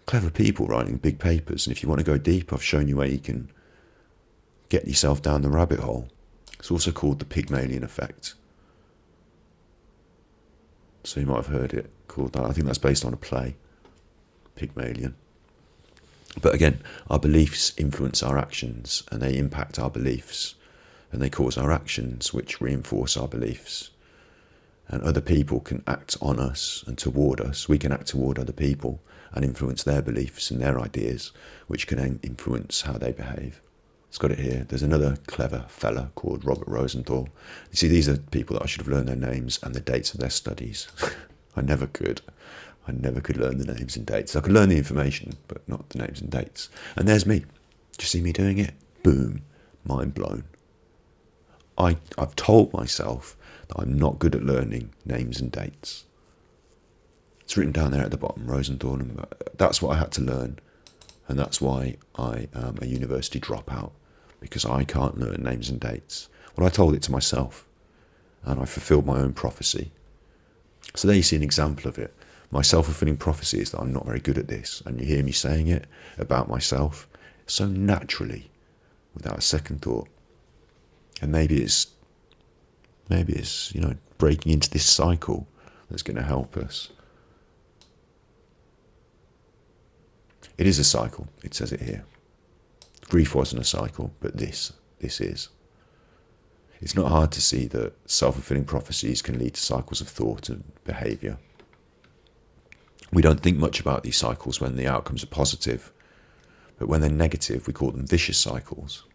Speaker 1: clever people writing big papers. And if you want to go deep, I've shown you where you can get yourself down the rabbit hole. It's also called the Pygmalion effect. So you might have heard it called that. I think that's based on a play, Pygmalion. But again, our beliefs influence our actions, and they impact our beliefs, and they cause our actions, which reinforce our beliefs. And other people can act on us and toward us. We can act toward other people and influence their beliefs and their ideas, which can influence how they behave. It's got it here. There's another clever fella called Robert Rosenthal. You see, these are people that I should have learned their names and the dates of their studies. I never could learn the names and dates. I could learn the information, but not the names and dates. And there's me. Do you see me doing it? Boom. Mind blown. I've told myself that I'm not good at learning names and dates. It's written down there at the bottom, Rosenthal. And that's what I had to learn. And that's why I am a university dropout, because I can't learn names and dates. Well, I told it to myself, and I fulfilled my own prophecy. So there you see an example of it. My self-fulfilling prophecy is that I'm not very good at this, and you hear me saying it about myself so naturally, without a second thought. And maybe it's breaking into this cycle that's going to help us. It is a cycle, it says it here. Grief wasn't a cycle, but this is. It's not hard to see that self-fulfilling prophecies can lead to cycles of thought and behaviour. We don't think much about these cycles when the outcomes are positive, but when they're negative, we call them vicious cycles.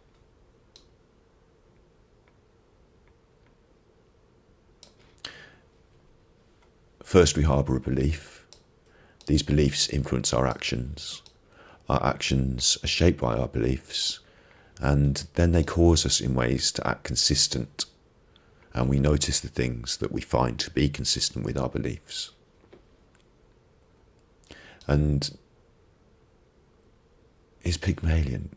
Speaker 1: First, we harbour a belief. These beliefs influence our actions. Our actions are shaped by our beliefs, and then they cause us in ways to act consistent, and we notice the things that we find to be consistent with our beliefs. And is Pygmalion?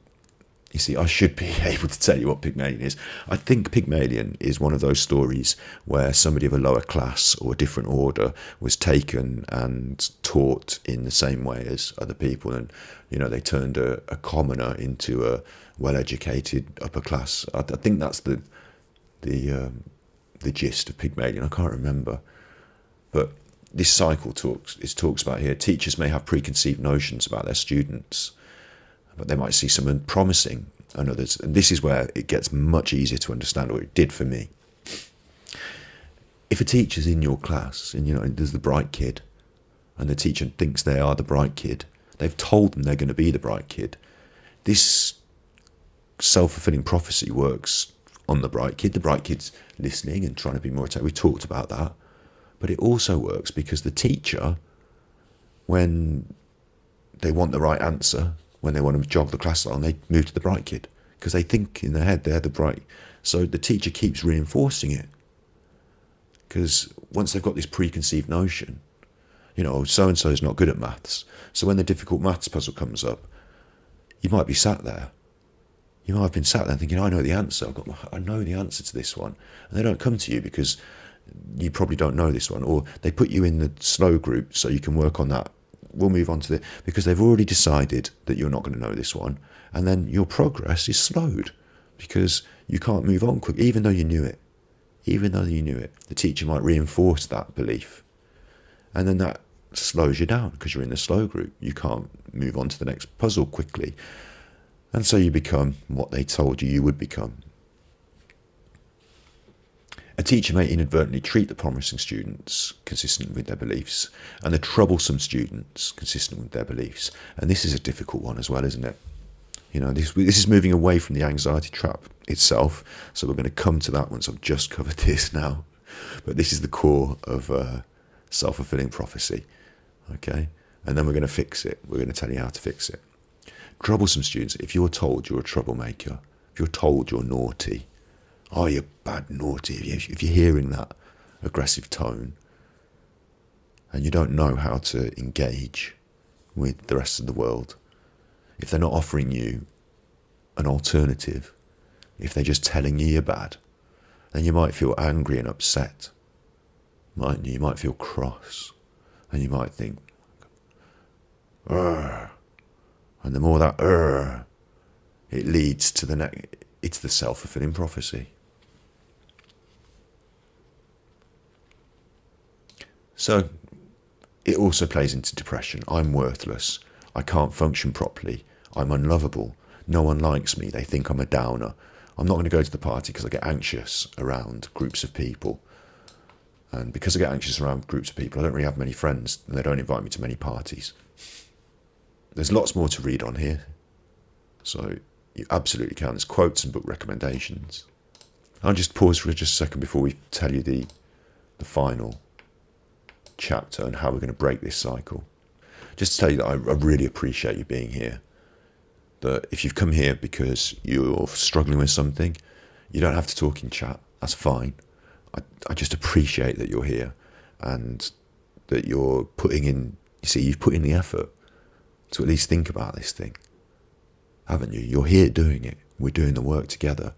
Speaker 1: You see, I should be able to tell you what Pygmalion is. I think Pygmalion is one of those stories where somebody of a lower class or a different order was taken and taught in the same way as other people, and they turned a commoner into a well-educated upper class. I think that's the gist of Pygmalion. I can't remember, but this cycle talks about here. Teachers may have preconceived notions about their students, but they might see someone promising and others. And this is where it gets much easier to understand, or it did for me. If a teacher's in your class and there's the bright kid, and the teacher thinks they are the bright kid, they've told them they're going to be the bright kid. This self-fulfilling prophecy works on the bright kid. The bright kid's listening and trying to be more attentive. We talked about that. But it also works because the teacher, when they want the right answer, when they want to jog the class along, they move to the bright kid because they think in their head they're the bright. So the teacher keeps reinforcing it, because once they've got this preconceived notion, so-and-so is not good at maths. So when the difficult maths puzzle comes up, you might be sat there. You might have been sat there thinking, I know the answer. I know the answer to this one. And they don't come to you because you probably don't know this one. Or they put you in the slow group so you can work on that. We'll move on to the, because they've already decided that you're not going to know this one. And then your progress is slowed because you can't move on quick, even though you knew it. Even though you knew it, the teacher might reinforce that belief. And then that slows you down because you're in the slow group. You can't move on to the next puzzle quickly. And so you become what they told you would become. A teacher may inadvertently treat the promising students consistent with their beliefs and the troublesome students consistent with their beliefs. And this is a difficult one as well, isn't it? You know, this is moving away from the anxiety trap itself. So we're going to come to that once I've just covered this now. But this is the core of self-fulfilling prophecy. Okay? And then we're going to fix it. We're going to tell you how to fix it. Troublesome students, if you're told you're a troublemaker, if you're told you're naughty, oh, you're bad, naughty, if you're hearing that aggressive tone and you don't know how to engage with the rest of the world, if they're not offering you an alternative, if they're just telling you you're bad, then you might feel angry and upset, mightn't you? You might feel cross, and you might think, "Urgh." And the more that it leads to it's the self-fulfilling prophecy. So it also plays into depression. I'm worthless. I can't function properly. I'm unlovable. No one likes me. They think I'm a downer. I'm not going to go to the party because I get anxious around groups of people. And because I get anxious around groups of people, I don't really have many friends, and they don't invite me to many parties. There's lots more to read on here. So you absolutely can. There's quotes and book recommendations. I'll just pause for just a second before we tell you the final chapter and how we're going to break this cycle. Just to tell you that I really appreciate you being here. That if you've come here because you're struggling with something, you don't have to talk in chat. That's fine. I just appreciate that you're here and that you're putting in, you've put in the effort to at least think about this thing, haven't you? You're here doing it. We're doing the work together.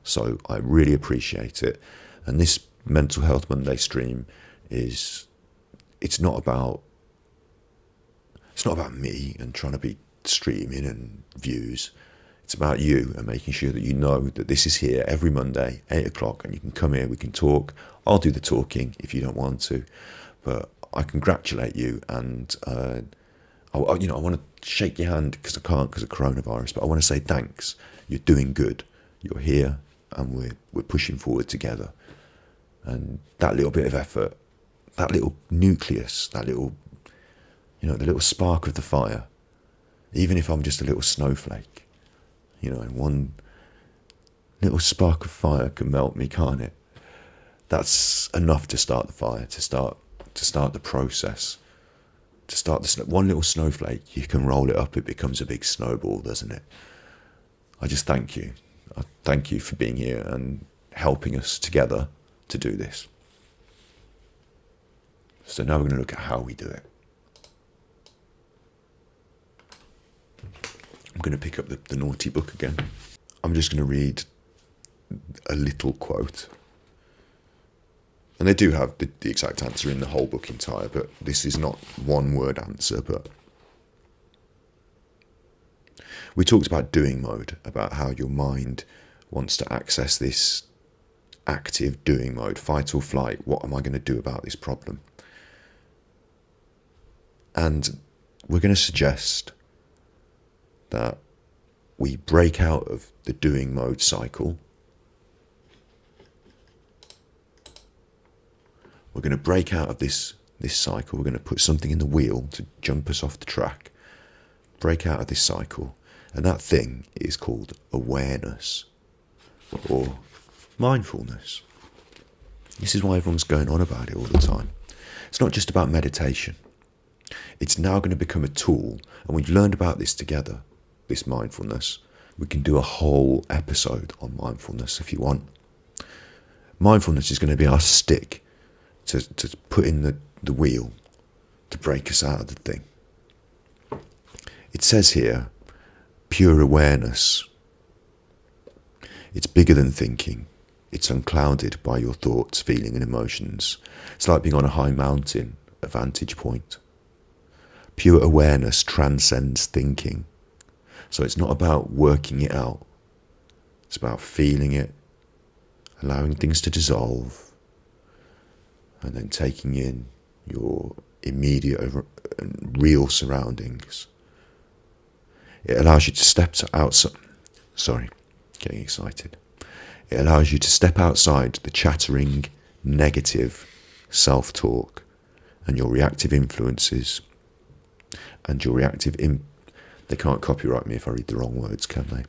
Speaker 1: So I really appreciate it. And this Mental Health Monday stream it's not about me and trying to be streaming and views. It's about you and making sure that you know that this is here every Monday, 8 o'clock, and you can come here, we can talk. I'll do the talking if you don't want to, but I congratulate you, and I want to shake your hand because I can't because of coronavirus, but I want to say thanks. You're doing good. You're here, and we're pushing forward together. And that little bit of effort, that little nucleus, that little, the little spark of the fire, even if I'm just a little snowflake, and one little spark of fire can melt me, can't it? That's enough to start the fire, to start the process. To start one little snowflake, you can roll it up, it becomes a big snowball, doesn't it? I just thank you. I thank you for being here and helping us together to do this. So now we're going to look at how we do it. I'm going to pick up the naughty book again. I'm just going to read a little quote. And they do have the exact answer in the whole book entire, but this is not one word answer. But we talked about doing mode, about how your mind wants to access this active doing mode, fight or flight. What am I going to do about this problem? And we're going to suggest that we break out of the doing mode cycle. We're going to break out of this cycle. We're going to put something in the wheel to jump us off the track. Break out of this cycle. And that thing is called awareness or mindfulness. This is why everyone's going on about it all the time. It's not just about meditation. It's now going to become a tool. And we've learned about this together, this mindfulness. We can do a whole episode on mindfulness if you want. Mindfulness is going to be our stick to put in the wheel to break us out of the thing. It says here, pure awareness. It's bigger than thinking. It's unclouded by your thoughts, feeling and emotions. It's like being on a high mountain, a vantage point. Pure awareness transcends thinking. So it's not about working it out. It's about feeling it, allowing things to dissolve, and then taking in your immediate and real surroundings. It allows you to step outside. Sorry, getting excited. It allows you to step outside the chattering, negative self-talk and your reactive influences and your reactive... They can't copyright me if I read the wrong words, can they?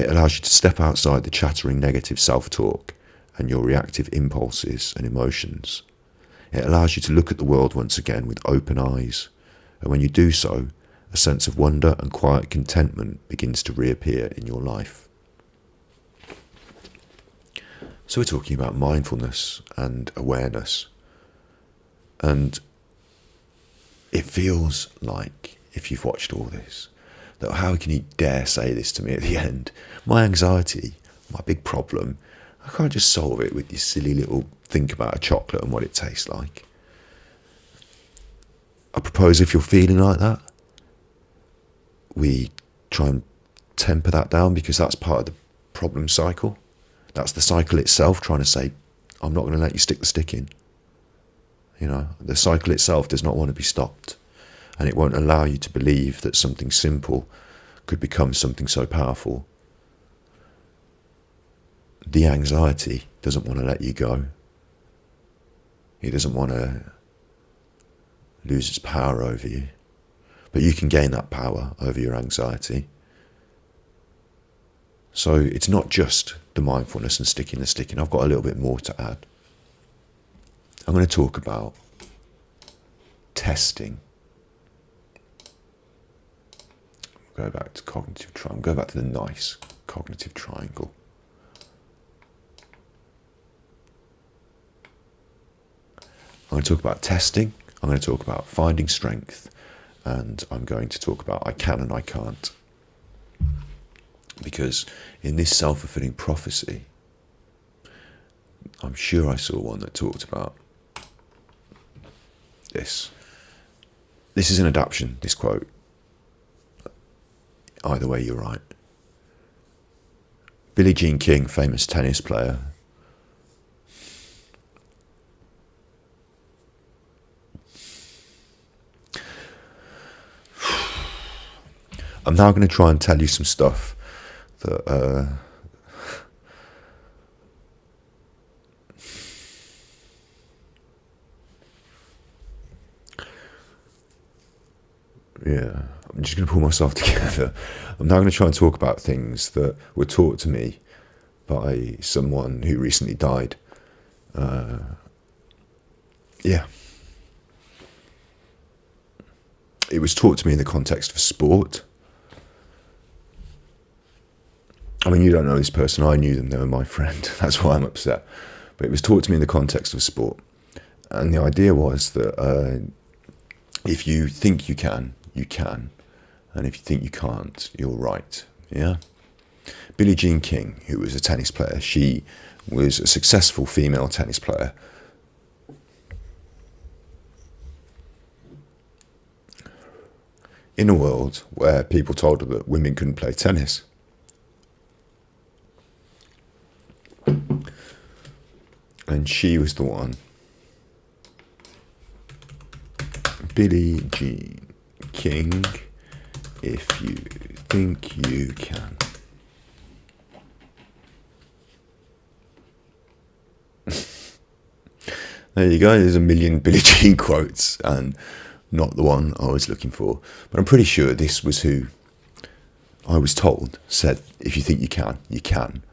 Speaker 1: It allows you to step outside the chattering, negative self-talk and your reactive impulses and emotions. It allows you to look at the world once again with open eyes. And when you do so, a sense of wonder and quiet contentment begins to reappear in your life. So we're talking about mindfulness and awareness. And it feels like, if you've watched all this, that how can he dare say this to me at the end? My anxiety, my big problem, I can't just solve it with this silly little think about a chocolate and what it tastes like. I propose if you're feeling like that, we try and temper that down, because that's part of the problem cycle. That's the cycle itself trying to say, I'm not going to let you stick the stick in. You know, the cycle itself does not want to be stopped. And it won't allow you to believe that something simple could become something so powerful. The anxiety doesn't want to let you go. It doesn't want to lose its power over you. But you can gain that power over your anxiety. So it's not just the mindfulness and sticking the stick in. I've got a little bit more to add. I'm going to talk about testing. Go back to cognitive triangle. Go back to the nice cognitive triangle. I'm going to talk about testing. I'm going to talk about finding strength. And I'm going to talk about I can and I can't. Because in this self-fulfilling prophecy, I'm sure I saw one that talked about this. This is an adaptation, this quote. Either way, you're right. Billie Jean King, famous tennis player. I'm now going to try and tell you some stuff that yeah, I'm just going to pull myself together. I'm now going to try and talk about things that were taught to me by someone who recently died. Yeah. It was taught to me in the context of sport. I mean, you don't know this person. I knew them. They were my friend. That's why I'm upset. But it was taught to me in the context of sport. And the idea was that if you think you can, you can. And if you think you can't, you're right. Yeah? Billie Jean King, who was a tennis player, she was a successful female tennis player. In a world where people told her that women couldn't play tennis. And she was the one. Billie Jean King, if you think you can. There you go, there's a million Billie Jean quotes, and not the one I was looking for. But I'm pretty sure this was who I was told said, if you think you can, you can.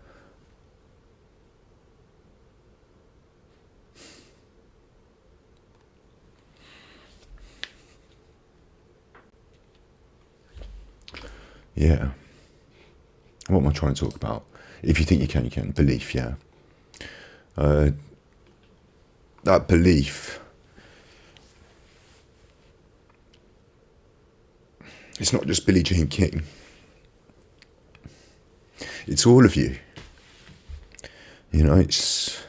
Speaker 1: Yeah. What am I trying to talk about? If you think you can, you can. Belief, yeah. That belief, it's not just Billie Jean King. It's all of you. You know, it's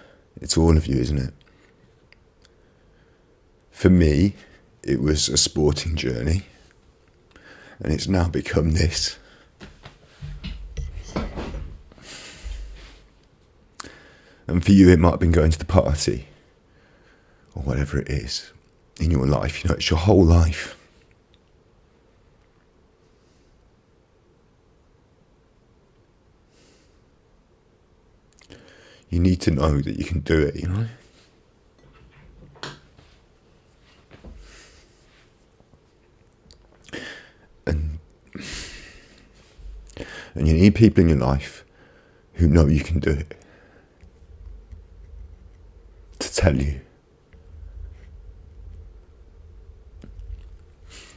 Speaker 1: all of you, isn't it? For me, it was a sporting journey. And it's now become this. And for you, it might have been going to the party, or whatever it is. in your life. You know, it's your whole life. You need to know that you can do it, you know? And you need people in your life who know you can do it, to tell you.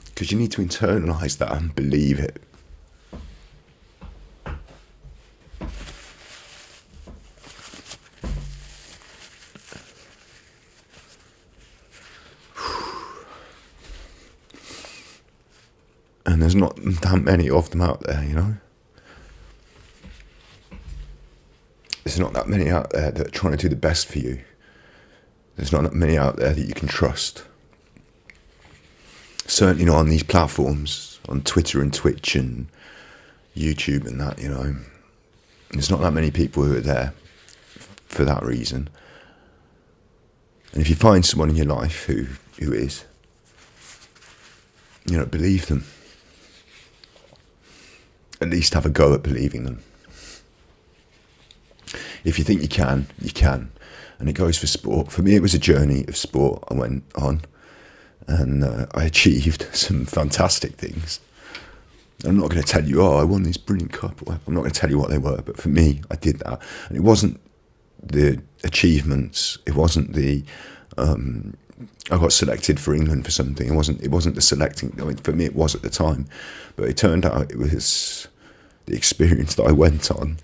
Speaker 1: Because you need to internalize that and believe it. And there's not that many of them out there, you know? There's not that many out there that are trying to do the best for you. There's not that many out there that you can trust. Certainly not on these platforms, on Twitter and Twitch and YouTube and that, you know. There's not that many people who are there for that reason. And if you find someone in your life who is, you know, believe them. At least have a go at believing them. If you think you can, you can. And it goes for sport. For me, it was a journey of sport I went on. And I achieved some fantastic things. I'm not going to tell you, oh, I won this brilliant cup. I'm not going to tell you what they were. But for me, I did that. And it wasn't the achievements. It wasn't the... I got selected for England for something. It wasn't the selecting. I mean, for me, it was at the time. But it turned out it was the experience that I went on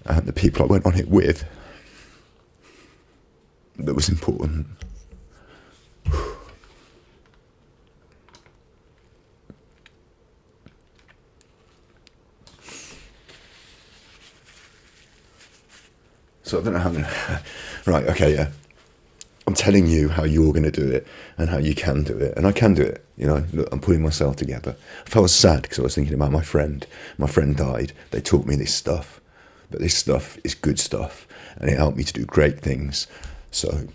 Speaker 1: and the people I went on it with that was important. So I don't know how I'm going to... Right, okay, yeah. I'm telling you how you're going to do it and how you can do it. And I can do it, you know. Look, I'm putting myself together. I felt sad because I was thinking about my friend. My friend died. They taught me this stuff. But this stuff is good stuff. And it helped me to do great things. So,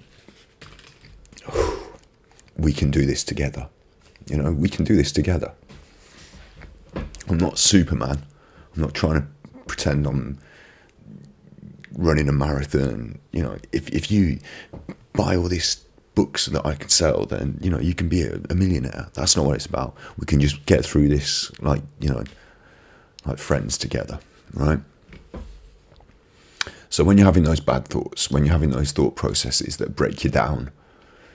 Speaker 1: we can do this together. You know, we can do this together. I'm not Superman. I'm not trying to pretend I'm running a marathon. You know, if you buy all these books that I can sell, then, you know, you can be a millionaire. That's not what it's about. We can just get through this, like, you know, like friends together, right? So when you're having those bad thoughts, when you're having those thought processes that break you down,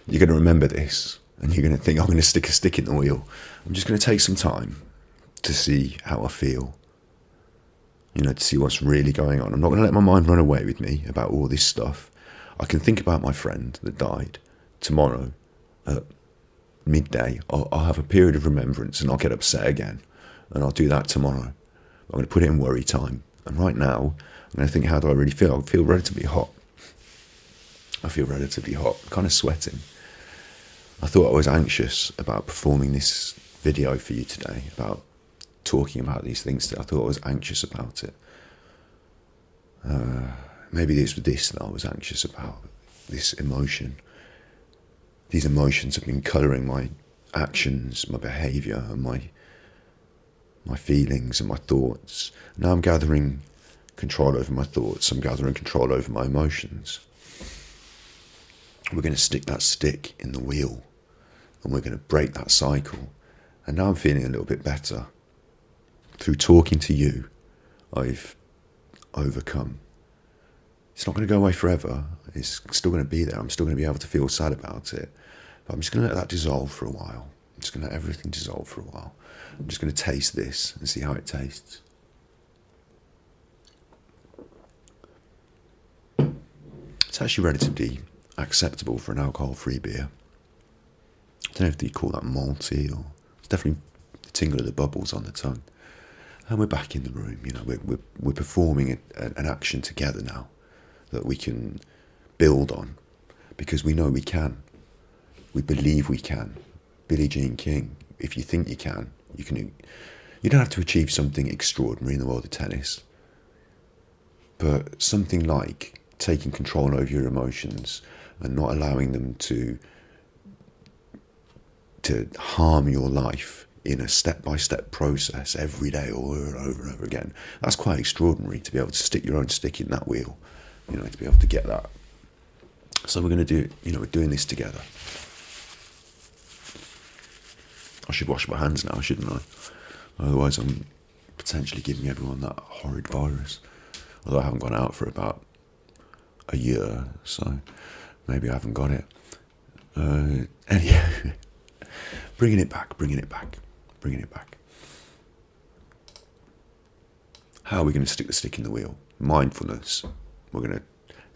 Speaker 1: you're going to remember this, and you're going to think, I'm going to stick a stick in the wheel. I'm just going to take some time to see how I feel, you know, to see what's really going on. I'm not going to let my mind run away with me about all this stuff. I can think about my friend that died tomorrow at midday. I'll have a period of remembrance and I'll get upset again. And I'll do that tomorrow. I'm going to put it in worry time. And right now, I'm going to think, how do I really feel? I feel relatively hot. I feel relatively hot, kind of sweating. I thought I was anxious about performing this video for you today, about talking about these things. I thought I was anxious about it. Maybe it's this that I was anxious about, this emotion. These emotions have been colouring my actions, my behaviour, and my feelings and my thoughts. Now I'm gathering control over my thoughts. I'm gathering control over my emotions. We're going to stick that stick in the wheel, and we're going to break that cycle. And now I'm feeling a little bit better. Through talking to you, I've overcome. It's not going to go away forever. It's still going to be there. I'm still going to be able to feel sad about it. But I'm just going to let that dissolve for a while. I'm just going to let everything dissolve for a while. I'm just going to taste this and see how it tastes. It's actually relatively acceptable for an alcohol-free beer. I don't know if you call that malty, or it's definitely the tingle of the bubbles on the tongue. And we're back in the room, you know, we're performing an action together now that we can build on, because we know we can. We believe we can. Billie Jean King, if you think you can, you can. You don't have to achieve something extraordinary in the world of tennis, but something like taking control over your emotions and not allowing them to to harm your life in a step-by-step process every day over and over and over again. That's quite extraordinary, to be able to stick your own stick in that wheel, to be able to get that. So we're going to do, we're doing this together. I should wash my hands now, shouldn't I? Otherwise I'm potentially giving everyone that horrid virus. Although I haven't gone out for about a year, so maybe I haven't got it. Anyway, bringing it back. How are we going to stick the stick in the wheel? Mindfulness. We're going to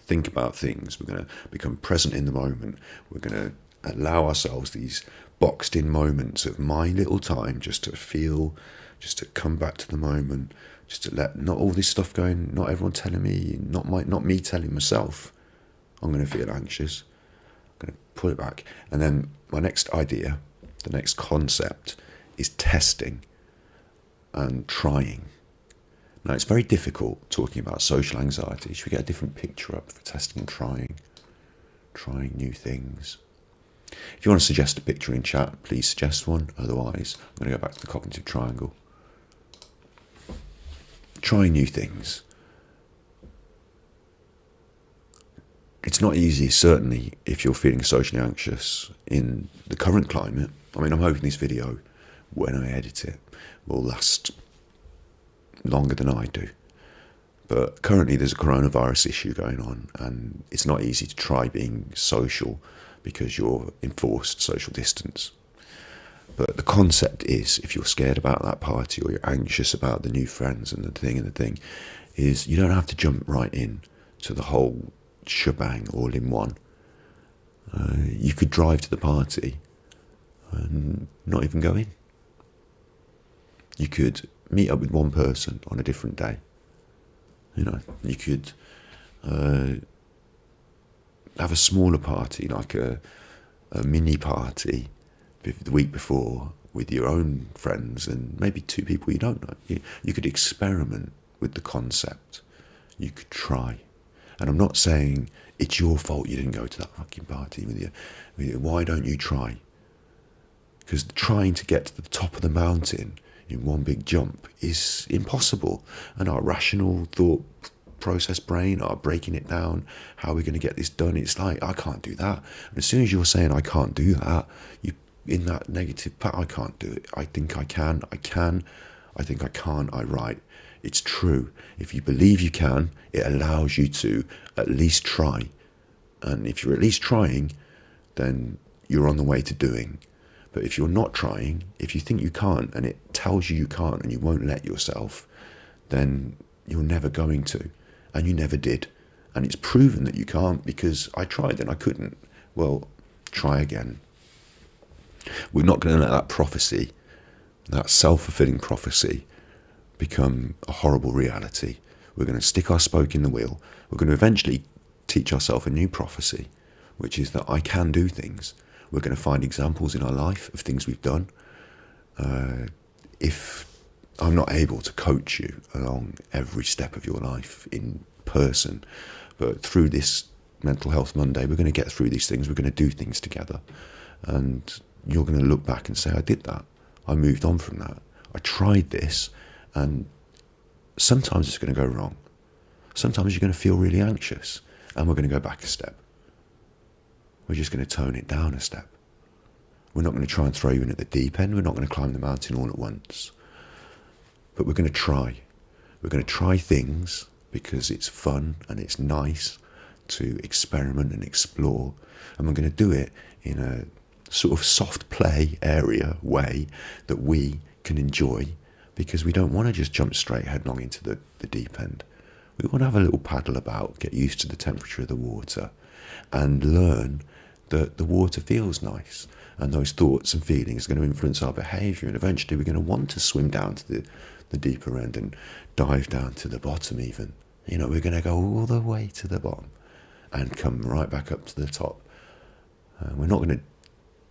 Speaker 1: think about things. We're going to become present in the moment. We're going to allow ourselves these boxed in moments of my little time just to feel, just to come back to the moment, just to let not all this stuff going, not everyone telling me, not me telling myself I'm going to feel anxious. I'm going to pull it back. And then my next idea, the next concept, is testing and trying. Now, it's very difficult talking about social anxiety. Should we get a different picture up for testing and trying new things? If you want to suggest a picture in chat, please suggest one. Otherwise, I'm going to go back to the cognitive triangle. Trying new things. It's not easy, certainly, if you're feeling socially anxious in the current climate. I mean, I'm hoping this video, when I edit it, will last longer than I do. But currently there's a coronavirus issue going on, and it's not easy to try being social because you're enforced social distance. But the concept is, if you're scared about that party or you're anxious about the new friends and the thing, is you don't have to jump right in to the whole shebang all in one. You could drive to the party and not even go in. You could meet up with one person on a different day. You could have a smaller party, like a mini party the week before with your own friends and maybe two people you don't know. You could experiment with the concept. You could try. And I'm not saying it's your fault you didn't go to that fucking party with you. Why don't you try? Because trying to get to the top of the mountain in one big jump is impossible. And our rational thought process brain are breaking it down. How are we going to get this done? It's like, I can't do that. And as soon as you're saying, I can't do that, you in that negative part, I can't do it. I think I can. I think I can't. I write. It's true. If you believe you can, it allows you to at least try. And if you're at least trying, then you're on the way to doing. But if you're not trying, if you think you can't and it tells you can't and you won't let yourself, then you're never going to. And you never did. And it's proven that you can't because I tried and I couldn't. Well, try again. We're not going to let that prophecy, that self-fulfilling prophecy, become a horrible reality. We're going to stick our spoke in the wheel. We're going to eventually teach ourselves a new prophecy, which is that I can do things. We're going to find examples in our life of things we've done. If I'm not able to coach you along every step of your life in person, but through this Mental Health Monday, we're going to get through these things. We're going to do things together. And you're going to look back and say, I did that. I moved on from that. I tried this. And sometimes it's going to go wrong. Sometimes you're going to feel really anxious. And we're going to go back a step. We're just going to tone it down a step. We're not going to try and throw you in at the deep end. We're not going to climb the mountain all at once. But we're going to try. We're going to try things because it's fun and it's nice to experiment and explore. And we're going to do it in a sort of soft play area way that we can enjoy, because we don't want to just jump straight headlong into the deep end. We want to have a little paddle about, get used to the temperature of the water, and learn that the water feels nice. And those thoughts and feelings are going to influence our behaviour, and eventually we're going to want to swim down to the deeper end and dive down to the bottom even. We're going to go all the way to the bottom and come right back up to the top. We're not going to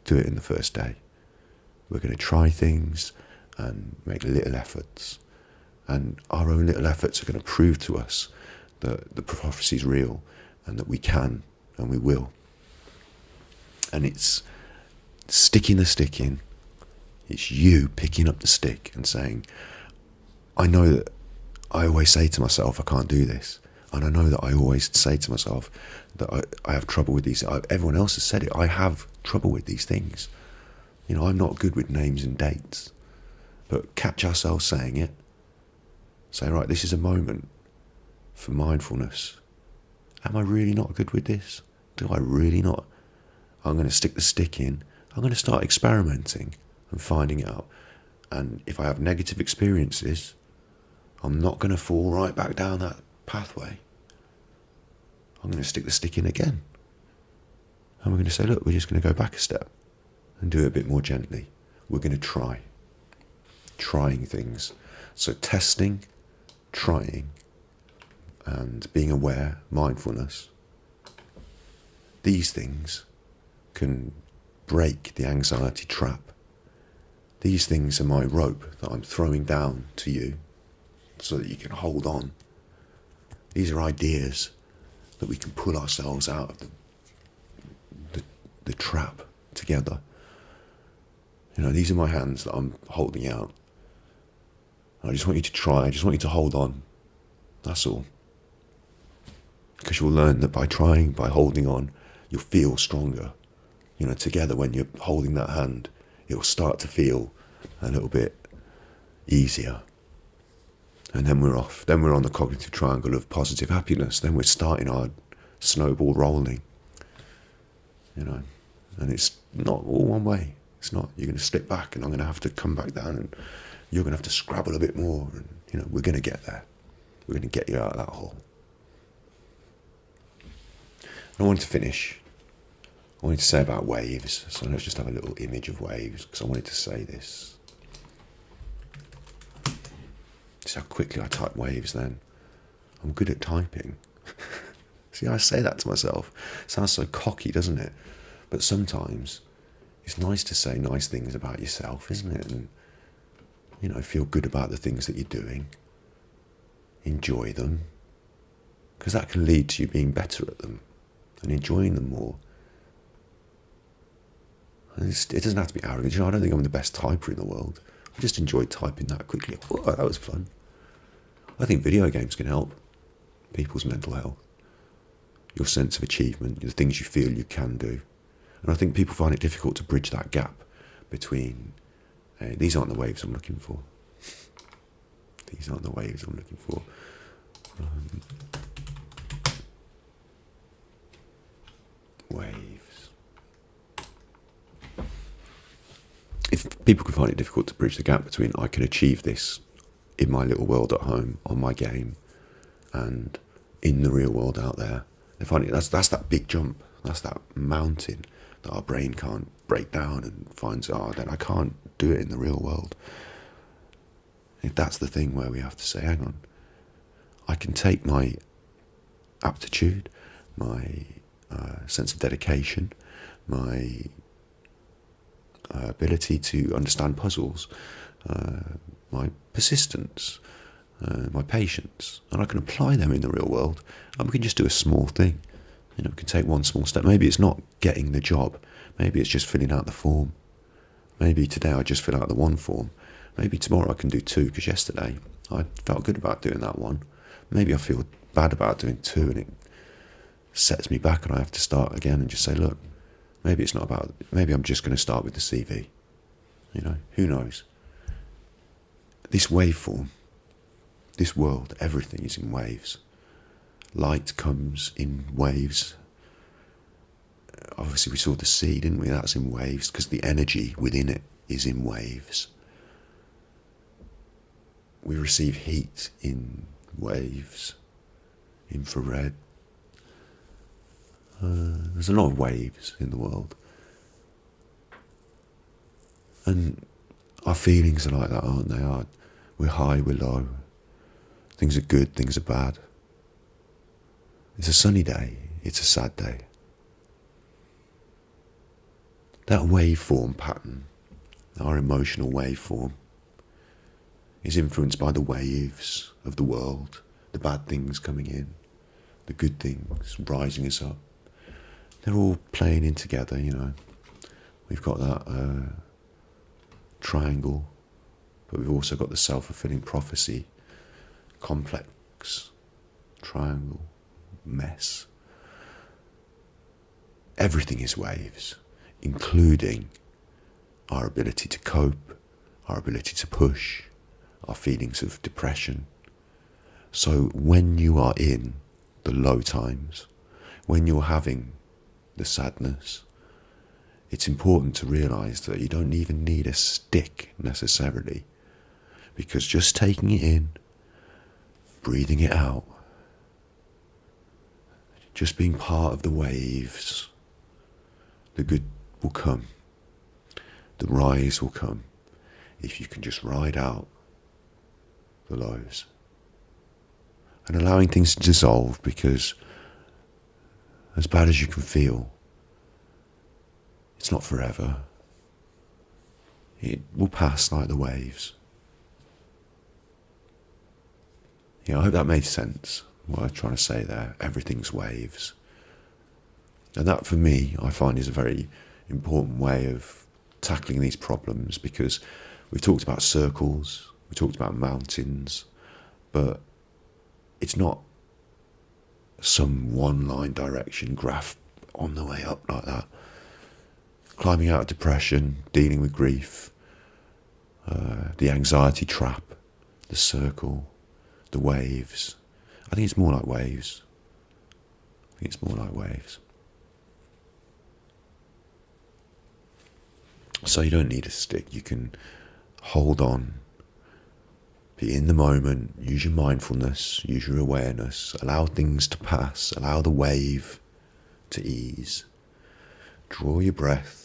Speaker 1: do it in the first day. We're going to try things and make little efforts. And our own little efforts are going to prove to us that the prophecy is real and that we can and we will. And it's Sticking the stick in, it's you picking up the stick and saying, I know that I always say to myself, I can't do this. And I know that I always say to myself that I have trouble with these. Everyone else has said it. I have trouble with these things. You know, I'm not good with names and dates. But catch ourselves saying it. Say, right, this is a moment for mindfulness. Am I really not good with this? Do I really not? I'm going to stick the stick in. I'm going to start experimenting and finding out. And if I have negative experiences, I'm not going to fall right back down that pathway. I'm going to stick the stick in again. And we're going to say, look, we're just going to go back a step and do it a bit more gently. We're going to trying things. So testing, trying, and being aware, mindfulness. These things can break the anxiety trap. These things are my rope that I'm throwing down to you so that you can hold on. These are ideas that we can pull ourselves out of the trap together. You know, these are my hands that I'm holding out. I just want you to try, I just want you to hold on. That's all. Because you'll learn that by trying, by holding on, you'll feel stronger. You know, together when you're holding that hand, it'll start to feel a little bit easier. And then we're off. Then we're on the cognitive triangle of positive happiness. Then we're starting our snowball rolling. You know, and it's not all one way. It's not, you're going to slip back and I'm going to have to come back down and you're going to have to scrabble a bit more. And, you know, we're going to get there. We're going to get you out of that hole. And I wanted to finish. I wanted to say about waves. So let's just have a little image of waves because I wanted to say this. See how quickly I type waves then. I'm good at typing. See, I say that to myself. Sounds so cocky, doesn't it? But sometimes it's nice to say nice things about yourself, isn't it? And, you know, feel good about the things that you're doing. Enjoy them. Because that can lead to you being better at them and enjoying them more. And it doesn't have to be arrogant. You know, I don't think I'm the best typer in the world. I just enjoyed typing that quickly. Oh, that was fun. I think video games can help people's mental health. Your sense of achievement, the things you feel you can do. And I think people find it difficult to bridge that gap between, these aren't the waves I'm looking for. These aren't the waves I'm looking for. Waves. If people can find it difficult to bridge the gap between I can achieve this in my little world at home, on my game, and in the real world out there, they find it, that's that big jump, that's that mountain that our brain can't break down and finds, then I can't do it in the real world. If that's the thing where we have to say, hang on, I can take my aptitude, my sense of dedication, my ability to understand puzzles, my persistence, my patience, and I can apply them in the real world, and we can just do a small thing. You know, we can take one small step. Maybe it's not getting the job. Maybe it's just filling out the form. Maybe today I just fill out the one form. Maybe tomorrow I can do two, because yesterday I felt good about doing that one. Maybe I feel bad about doing two and it sets me back and I have to start again and just say, look, maybe it's not about, maybe I'm just going to start with the CV. You know, who knows? This waveform, this world, everything is in waves. Light comes in waves. Obviously we saw the sea, didn't we? That's in waves because the energy within it is in waves. We receive heat in waves, infrared. There's a lot of waves in the world. And our feelings are like that, aren't they? We're high, we're low. Things are good, things are bad. It's a sunny day, it's a sad day. That waveform pattern, our emotional waveform, is influenced by the waves of the world, the bad things coming in, the good things rising us up. They're all playing in together, you know. We've got that triangle, but we've also got the self-fulfilling prophecy, complex, triangle, mess. Everything is waves, including our ability to cope, our ability to push, our feelings of depression. So when you are in the low times, when you're having the sadness, it's important to realise that you don't even need a stick necessarily, because just taking it in, breathing it out, just being part of the waves, the good will come, the rise will come, if you can just ride out the lows. And allowing things to dissolve, because as bad as you can feel, it's not forever. It will pass like the waves. Yeah, I hope that made sense, what I was trying to say there. Everything's waves. And that, for me, I find is a very important way of tackling these problems, because we've talked about circles, we talked about mountains, but it's not some one-line direction graph on the way up like that. Climbing out of depression, dealing with grief, the anxiety trap, the circle, the waves. I think it's more like waves. So you don't need a stick. You can hold on, be in the moment, use your mindfulness, use your awareness, allow things to pass, allow the wave to ease. Draw your breath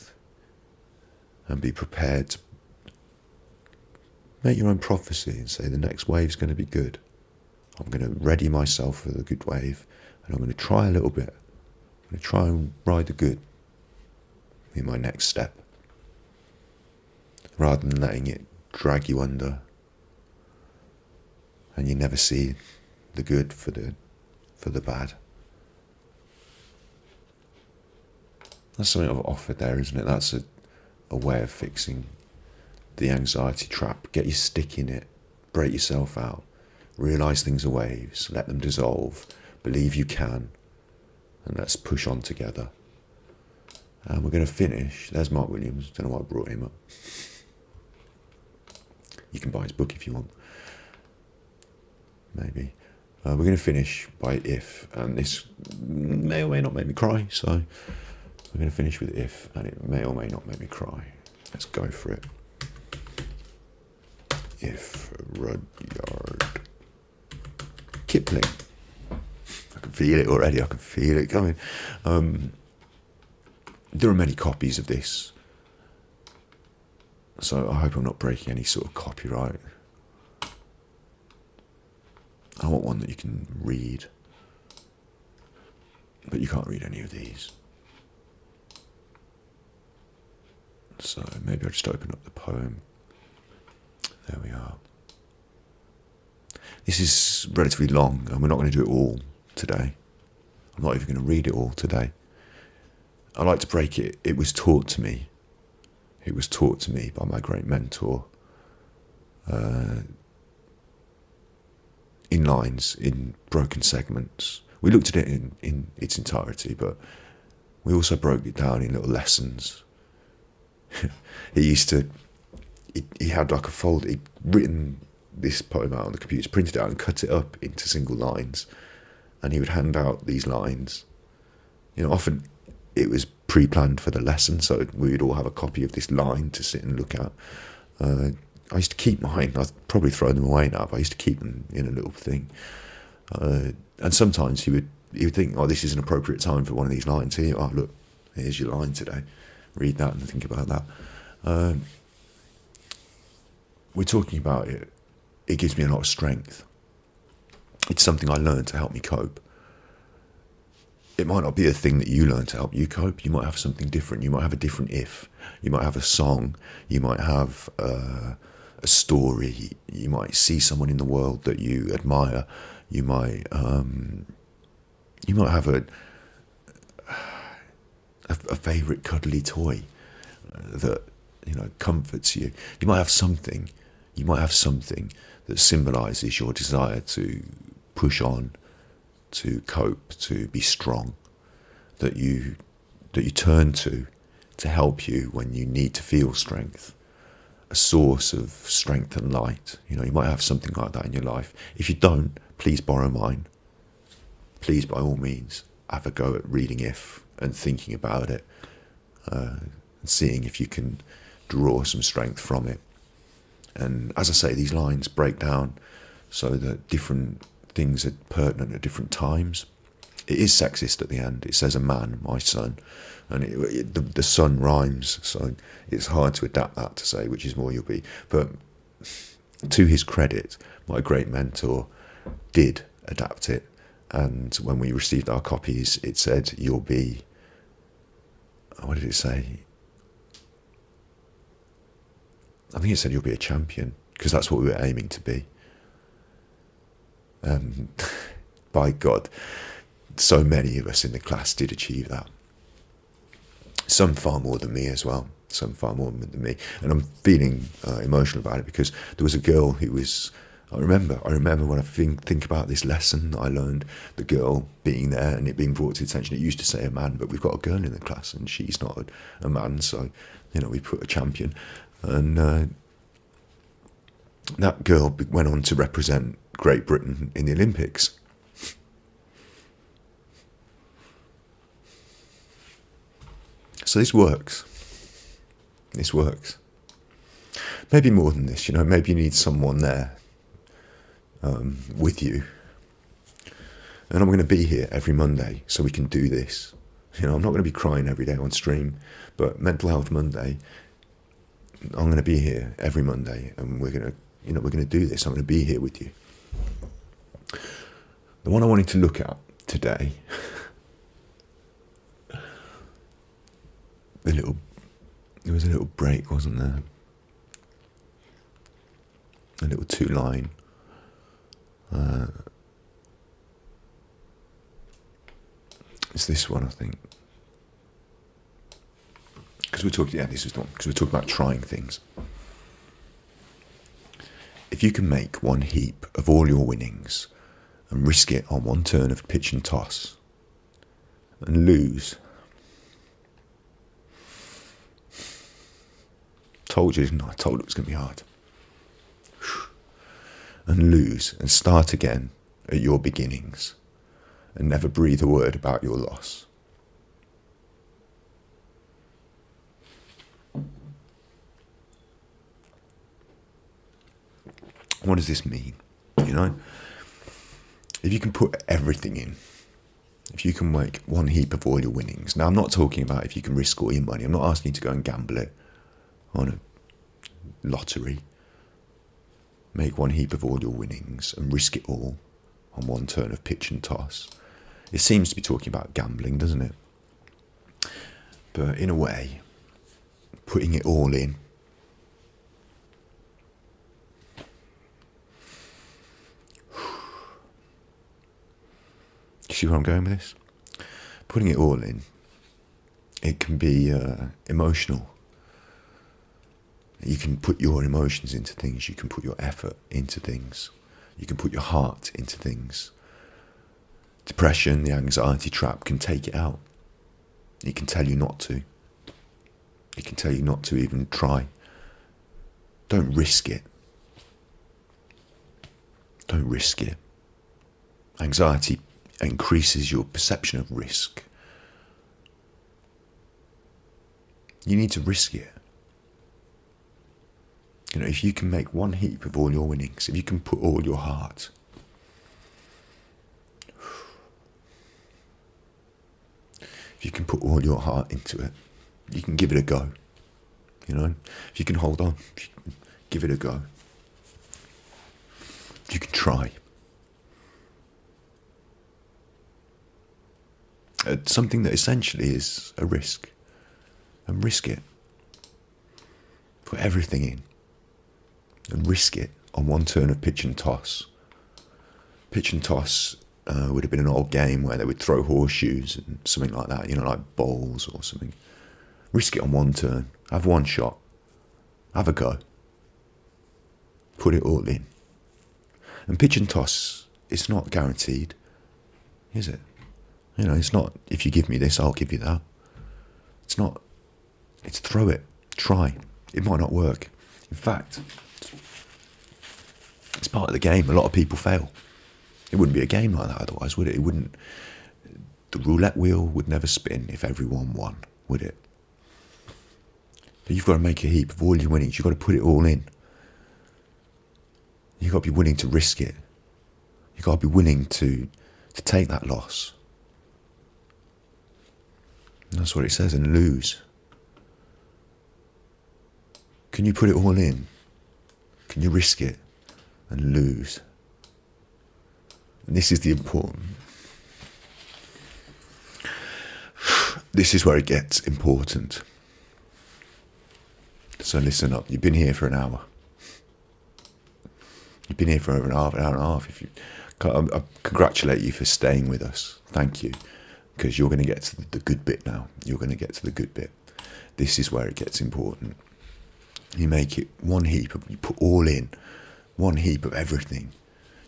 Speaker 1: and be prepared to make your own prophecy and say the next wave's going to be good. I'm going to ready myself for the good wave, and I'm going to try a little bit. I'm going to try and ride the good in my next step, rather than letting it drag you under and you never see the good for the bad. That's something I've offered there, isn't it? That's a way of fixing the anxiety trap. Get your stick in it, break yourself out, realise things are waves, let them dissolve, believe you can, and let's push on together. And we're going to finish. There's Mark Williams. Don't know why I brought him up. You can buy his book if you want. Maybe. We're going to finish by if, and this may or may not make me cry, so we're going to finish with if, and it may or may not make me cry. Let's go for it. If Rudyard Kipling. I can feel it already, I can feel it coming. There are many copies of this, so I hope I'm not breaking any sort of copyright. I want one that you can read, but you can't read any of these. So maybe I'll just open up the poem. There we are. This is relatively long, and we're not going to do it all today. I'm not even going to read it all today. I like to break it. It was taught to me. It was taught to me by my great mentor. In lines, in broken segments. We looked at it in its entirety, but we also broke it down in little lessons. He had like a fold, he'd written this poem out on the computer, printed it out and cut it up into single lines, and he would hand out these lines. You know, often it was pre-planned for the lesson, so we would all have a copy of this line to sit and look at. I used to keep mine. I've probably thrown them away now, but I used to keep them in a little thing. And sometimes he would think, oh, this is an appropriate time for one of these lines here. Oh, look, here's your line today. Read that and think about that. We're talking about it. It gives me a lot of strength. It's something I learned to help me cope. It might not be a thing that you learn to help you cope. You might have something different. You might have a different if. You might have a song. You might have a story. You might see someone in the world that you admire. You might have a favourite cuddly toy. that, you know, comforts you. You might have something. You might have something that symbolises your desire to push on, to cope, to be strong, that you turn to help you when you need to feel strength, a source of strength and light. You know, you might have something like that in your life. If you don't, please borrow mine. Please, by all means, have a go at reading If and thinking about it, and seeing if you can draw some strength from it. And as I say, these lines break down so that different things are pertinent at different times. It is sexist at the end. It says a man, my son, and the son rhymes, so it's hard to adapt that to say which is more you'll be. But to his credit, my great mentor did adapt it, and when we received our copies, it said, you'll be, what did it say? I think it said you'll be a champion, because that's what we were aiming to be. By God, so many of us in the class did achieve that. Some far more than me as well. Some far more than me. And I'm feeling emotional about it, because there was a girl who was, I remember when I think about this lesson that I learned, the girl being there and it being brought to attention. It used to say a man, but we've got a girl in the class and she's not a man, so, you know, we put a champion. And that girl went on to represent Great Britain in the Olympics. So this works. This works. Maybe more than this, you know, maybe you need someone there with you. And I'm going to be here every Monday so we can do this. You know, I'm not going to be crying every day on stream, but Mental Health Monday, I'm going to be here every Monday, and we're going to do this. I'm going to be here with you. The one I wanted to look at today, there was a little break, wasn't there? A little two-line. It's this one, I think. Because we're talking, this is the one, because we're talking about trying things. If you can make one heap of all your winnings and risk it on one turn of pitch and toss and lose, told you, didn't I? I told it was going to be hard. And lose and start again at your beginnings and never breathe a word about your loss. What does this mean? You know, if you can put everything in, if you can make one heap of all your winnings. Now, I'm not talking about if you can risk all your money. I'm not asking you to go and gamble it on a lottery. Make one heap of all your winnings and risk it all on one turn of pitch and toss. It seems to be talking about gambling, doesn't it? But in a way, putting it all in. You see where I'm going with this? Putting it all in. It can be emotional. You can put your emotions into things. You can put your effort into things. You can put your heart into things. Depression, the anxiety trap can take it out. It can tell you not to. It can tell you not to even try. Don't risk it. Don't risk it. Anxiety increases your perception of risk. You need to risk it. You know, if you can make one heap of all your winnings, if you can put all your heart, if you can put all your heart into it, you can give it a go. You know, if you can hold on, if you can give it a go. You can try. Something that essentially is a risk. And risk it. Put everything in. And risk it on one turn of pitch and toss. Pitch and toss would have been an old game where they would throw horseshoes and something like that, you know, like bowls or something. Risk it on one turn. Have one shot. Have a go. Put it all in. And pitch and toss, it's not guaranteed, is it? You know, it's not, if you give me this, I'll give you that. It's not, it's throw it. Try. It might not work. In fact, it's part of the game. A lot of people fail. It wouldn't be a game like that otherwise, would it? It wouldn't. The roulette wheel would never spin if everyone won, would it? But you've got to make a heap of all your winnings. You've got to put it all in. You've got to be willing to risk it. You've got to be willing to take that loss. And that's what it says, and lose. Can you put it all in? Can you risk it and lose? And this is the important. This is where it gets important. So listen up. You've been here for an hour. You've been here for over an hour and a half. I congratulate you for staying with us. Thank you. Because you're going to get to the good bit now. You're going to get to the good bit. This is where it gets important. You make it one heap of, you put all in, one heap of everything.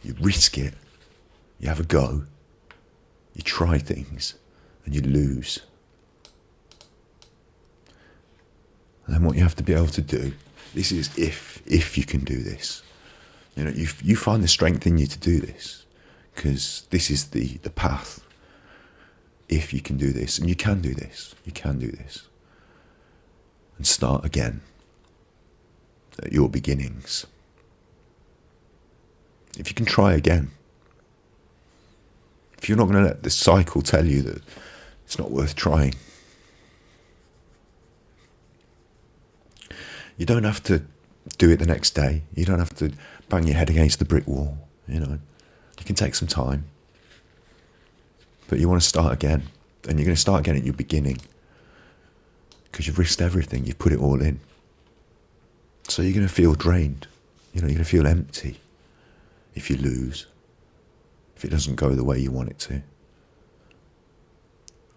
Speaker 1: You risk it. You have a go. You try things and you lose. And then what you have to be able to do, this is if you can do this. You know, you find the strength in you to do this, because this is the path. If you can do this, and you can do this, you can do this. And start again at your beginnings. If you can try again. If you're not going to let the cycle tell you that it's not worth trying. You don't have to do it the next day. You don't have to bang your head against the brick wall. You know, you can take some time. But you want to start again. And you're going to start again at your beginning. Because you've risked everything. You've put it all in. So you're going to feel drained. You know, you're going to feel empty if you lose. If it doesn't go the way you want it to.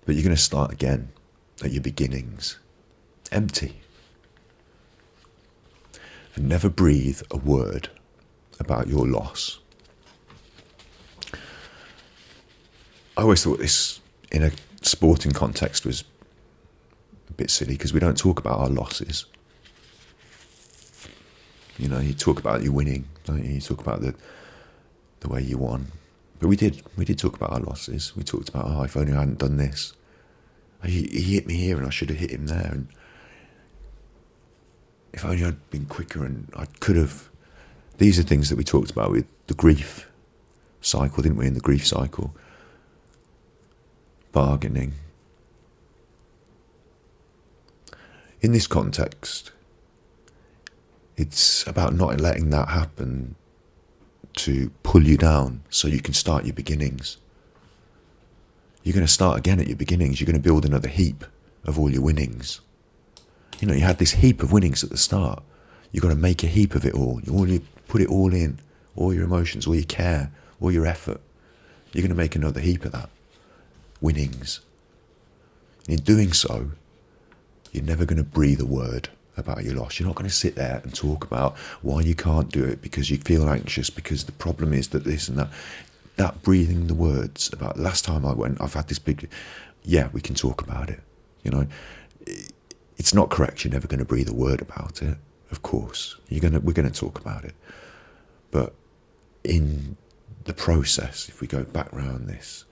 Speaker 1: But you're going to start again at your beginnings. Empty. And never breathe a word about your loss. I always thought this, in a sporting context, was a bit silly, because we don't talk about our losses. You know, you talk about your winning, don't you? You talk about the way you won. But we did talk about our losses. We talked about, oh, if only I hadn't done this. He hit me here and I should have hit him there. And if only I'd been quicker and I could have. These are things that we talked about with the grief cycle, didn't we? In the grief cycle. Bargaining. In this context, it's about not letting that happen to pull you down so you can start your beginnings. You're going to start again at your beginnings. You're going to build another heap of all your winnings. You know, you had this heap of winnings at the start. You've got to make a heap of it all. You put it all in, all your emotions, all your care, all your effort. You're going to make another heap of that. Winnings. And in doing so, you're never going to breathe a word about your loss. You're not going to sit there and talk about why you can't do it because you feel anxious, because the problem is that this and that. That breathing the words about last time I went, I've had this big, yeah, we can talk about it. You know, it's not correct. You're never going to breathe a word about it. Of course, we're going to talk about it. But in the process, if we go back round this,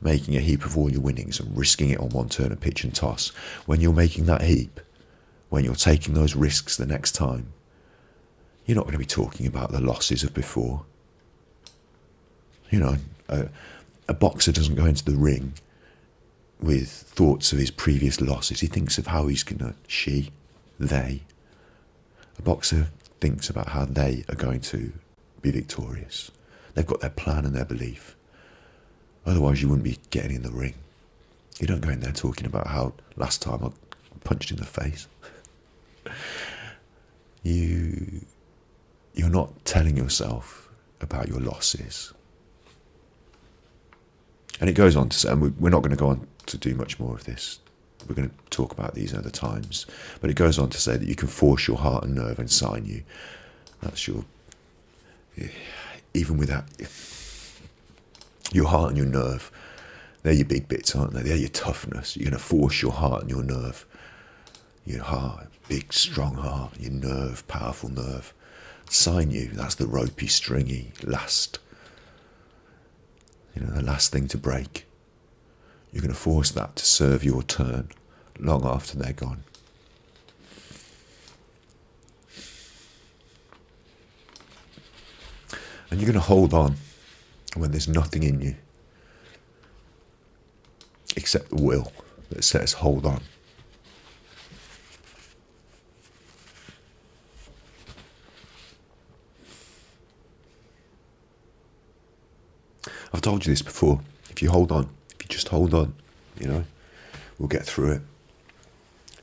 Speaker 1: making a heap of all your winnings and risking it on one turn of pitch and toss, when you're making that heap, when you're taking those risks the next time, you're not going to be talking about the losses of before. You know, a boxer doesn't go into the ring with thoughts of his previous losses. He thinks of how he's going to, they. A boxer thinks about how they are going to be victorious. They've got their plan and their belief. Otherwise, you wouldn't be getting in the ring. You don't go in there talking about how last time I punched in the face. You're not telling yourself about your losses. And it goes on to say, and we're not going to go on to do much more of this We're going to talk about these other times. But it goes on to say that you can force your heart and nerve and sign you. That's your... Even without... Your heart and your nerve, they're your big bits, aren't they? They're your toughness. You're going to force your heart and your nerve. Your heart, big, strong heart. Your nerve, powerful nerve. Sign you. That's the ropey, stringy, last... the last thing to break. You're going to force that to serve your turn long after they're gone. And you're going to hold on when there's nothing in you except the will that says hold on. I've told you this before. If you hold on, if you just hold on, we'll get through it.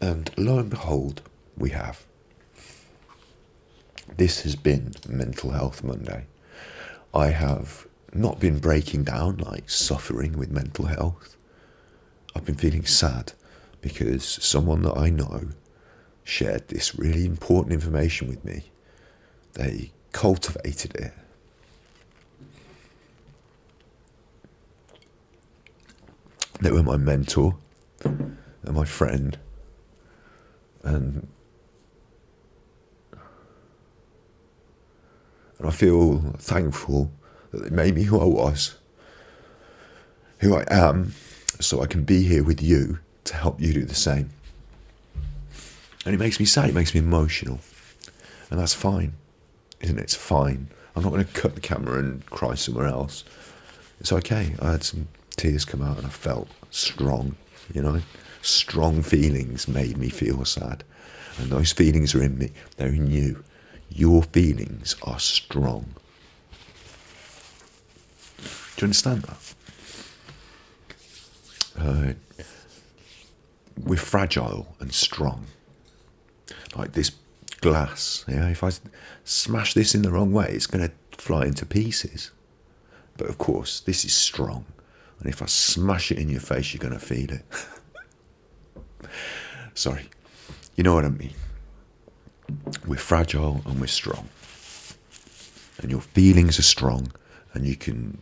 Speaker 1: And lo and behold, we have. This has been Mental Health Monday. I have not been breaking down, like suffering with mental health. I've been feeling sad because someone that I know shared this really important information with me. They cultivated it. They were my mentor and my friend, and I feel thankful that they made me who I was, who I am, so I can be here with you to help you do the same. And it makes me sad, it makes me emotional, and that's fine, isn't it? It's fine. I'm not going to cut the camera and cry somewhere else. It's okay. I had some tears come out and I felt strong, Strong feelings made me feel sad. And those feelings are in me. They're in you. Your feelings are strong. Do you understand that? We're fragile and strong. Like this glass. If I smash this in the wrong way, it's going to fly into pieces. But of course, this is strong. And if I smash it in your face, you're going to feel it. Sorry. You know what I mean. We're fragile and we're strong. And your feelings are strong. And you can...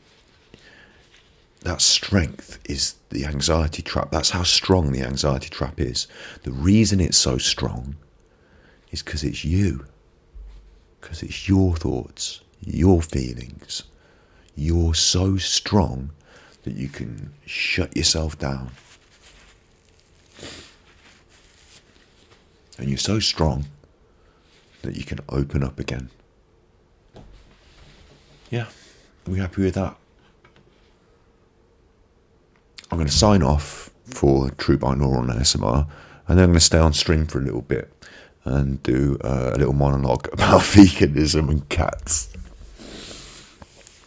Speaker 1: That strength is the anxiety trap. That's how strong the anxiety trap is. The reason it's so strong is because it's you. Because it's your thoughts, your feelings. You're so strong that you can shut yourself down. And you're so strong that you can open up again. Yeah, are we happy with that? I'm going to sign off for True Binaural ASMR, and then I'm going to stay on stream for a little bit and do a little monologue about veganism and cats.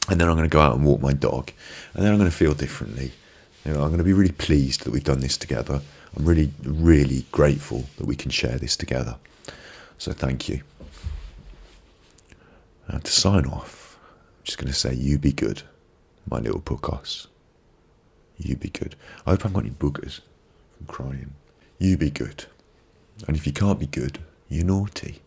Speaker 1: And then I'm going to go out and walk my dog, and then I'm going to feel differently. I'm going to be really pleased that we've done this together. I'm really, really grateful that we can share this together. So thank you. And to sign off, I'm just going to say, you be good, my little Pukkos. You be good. I hope I haven't got any boogers from crying. You be good. And if you can't be good, you're naughty.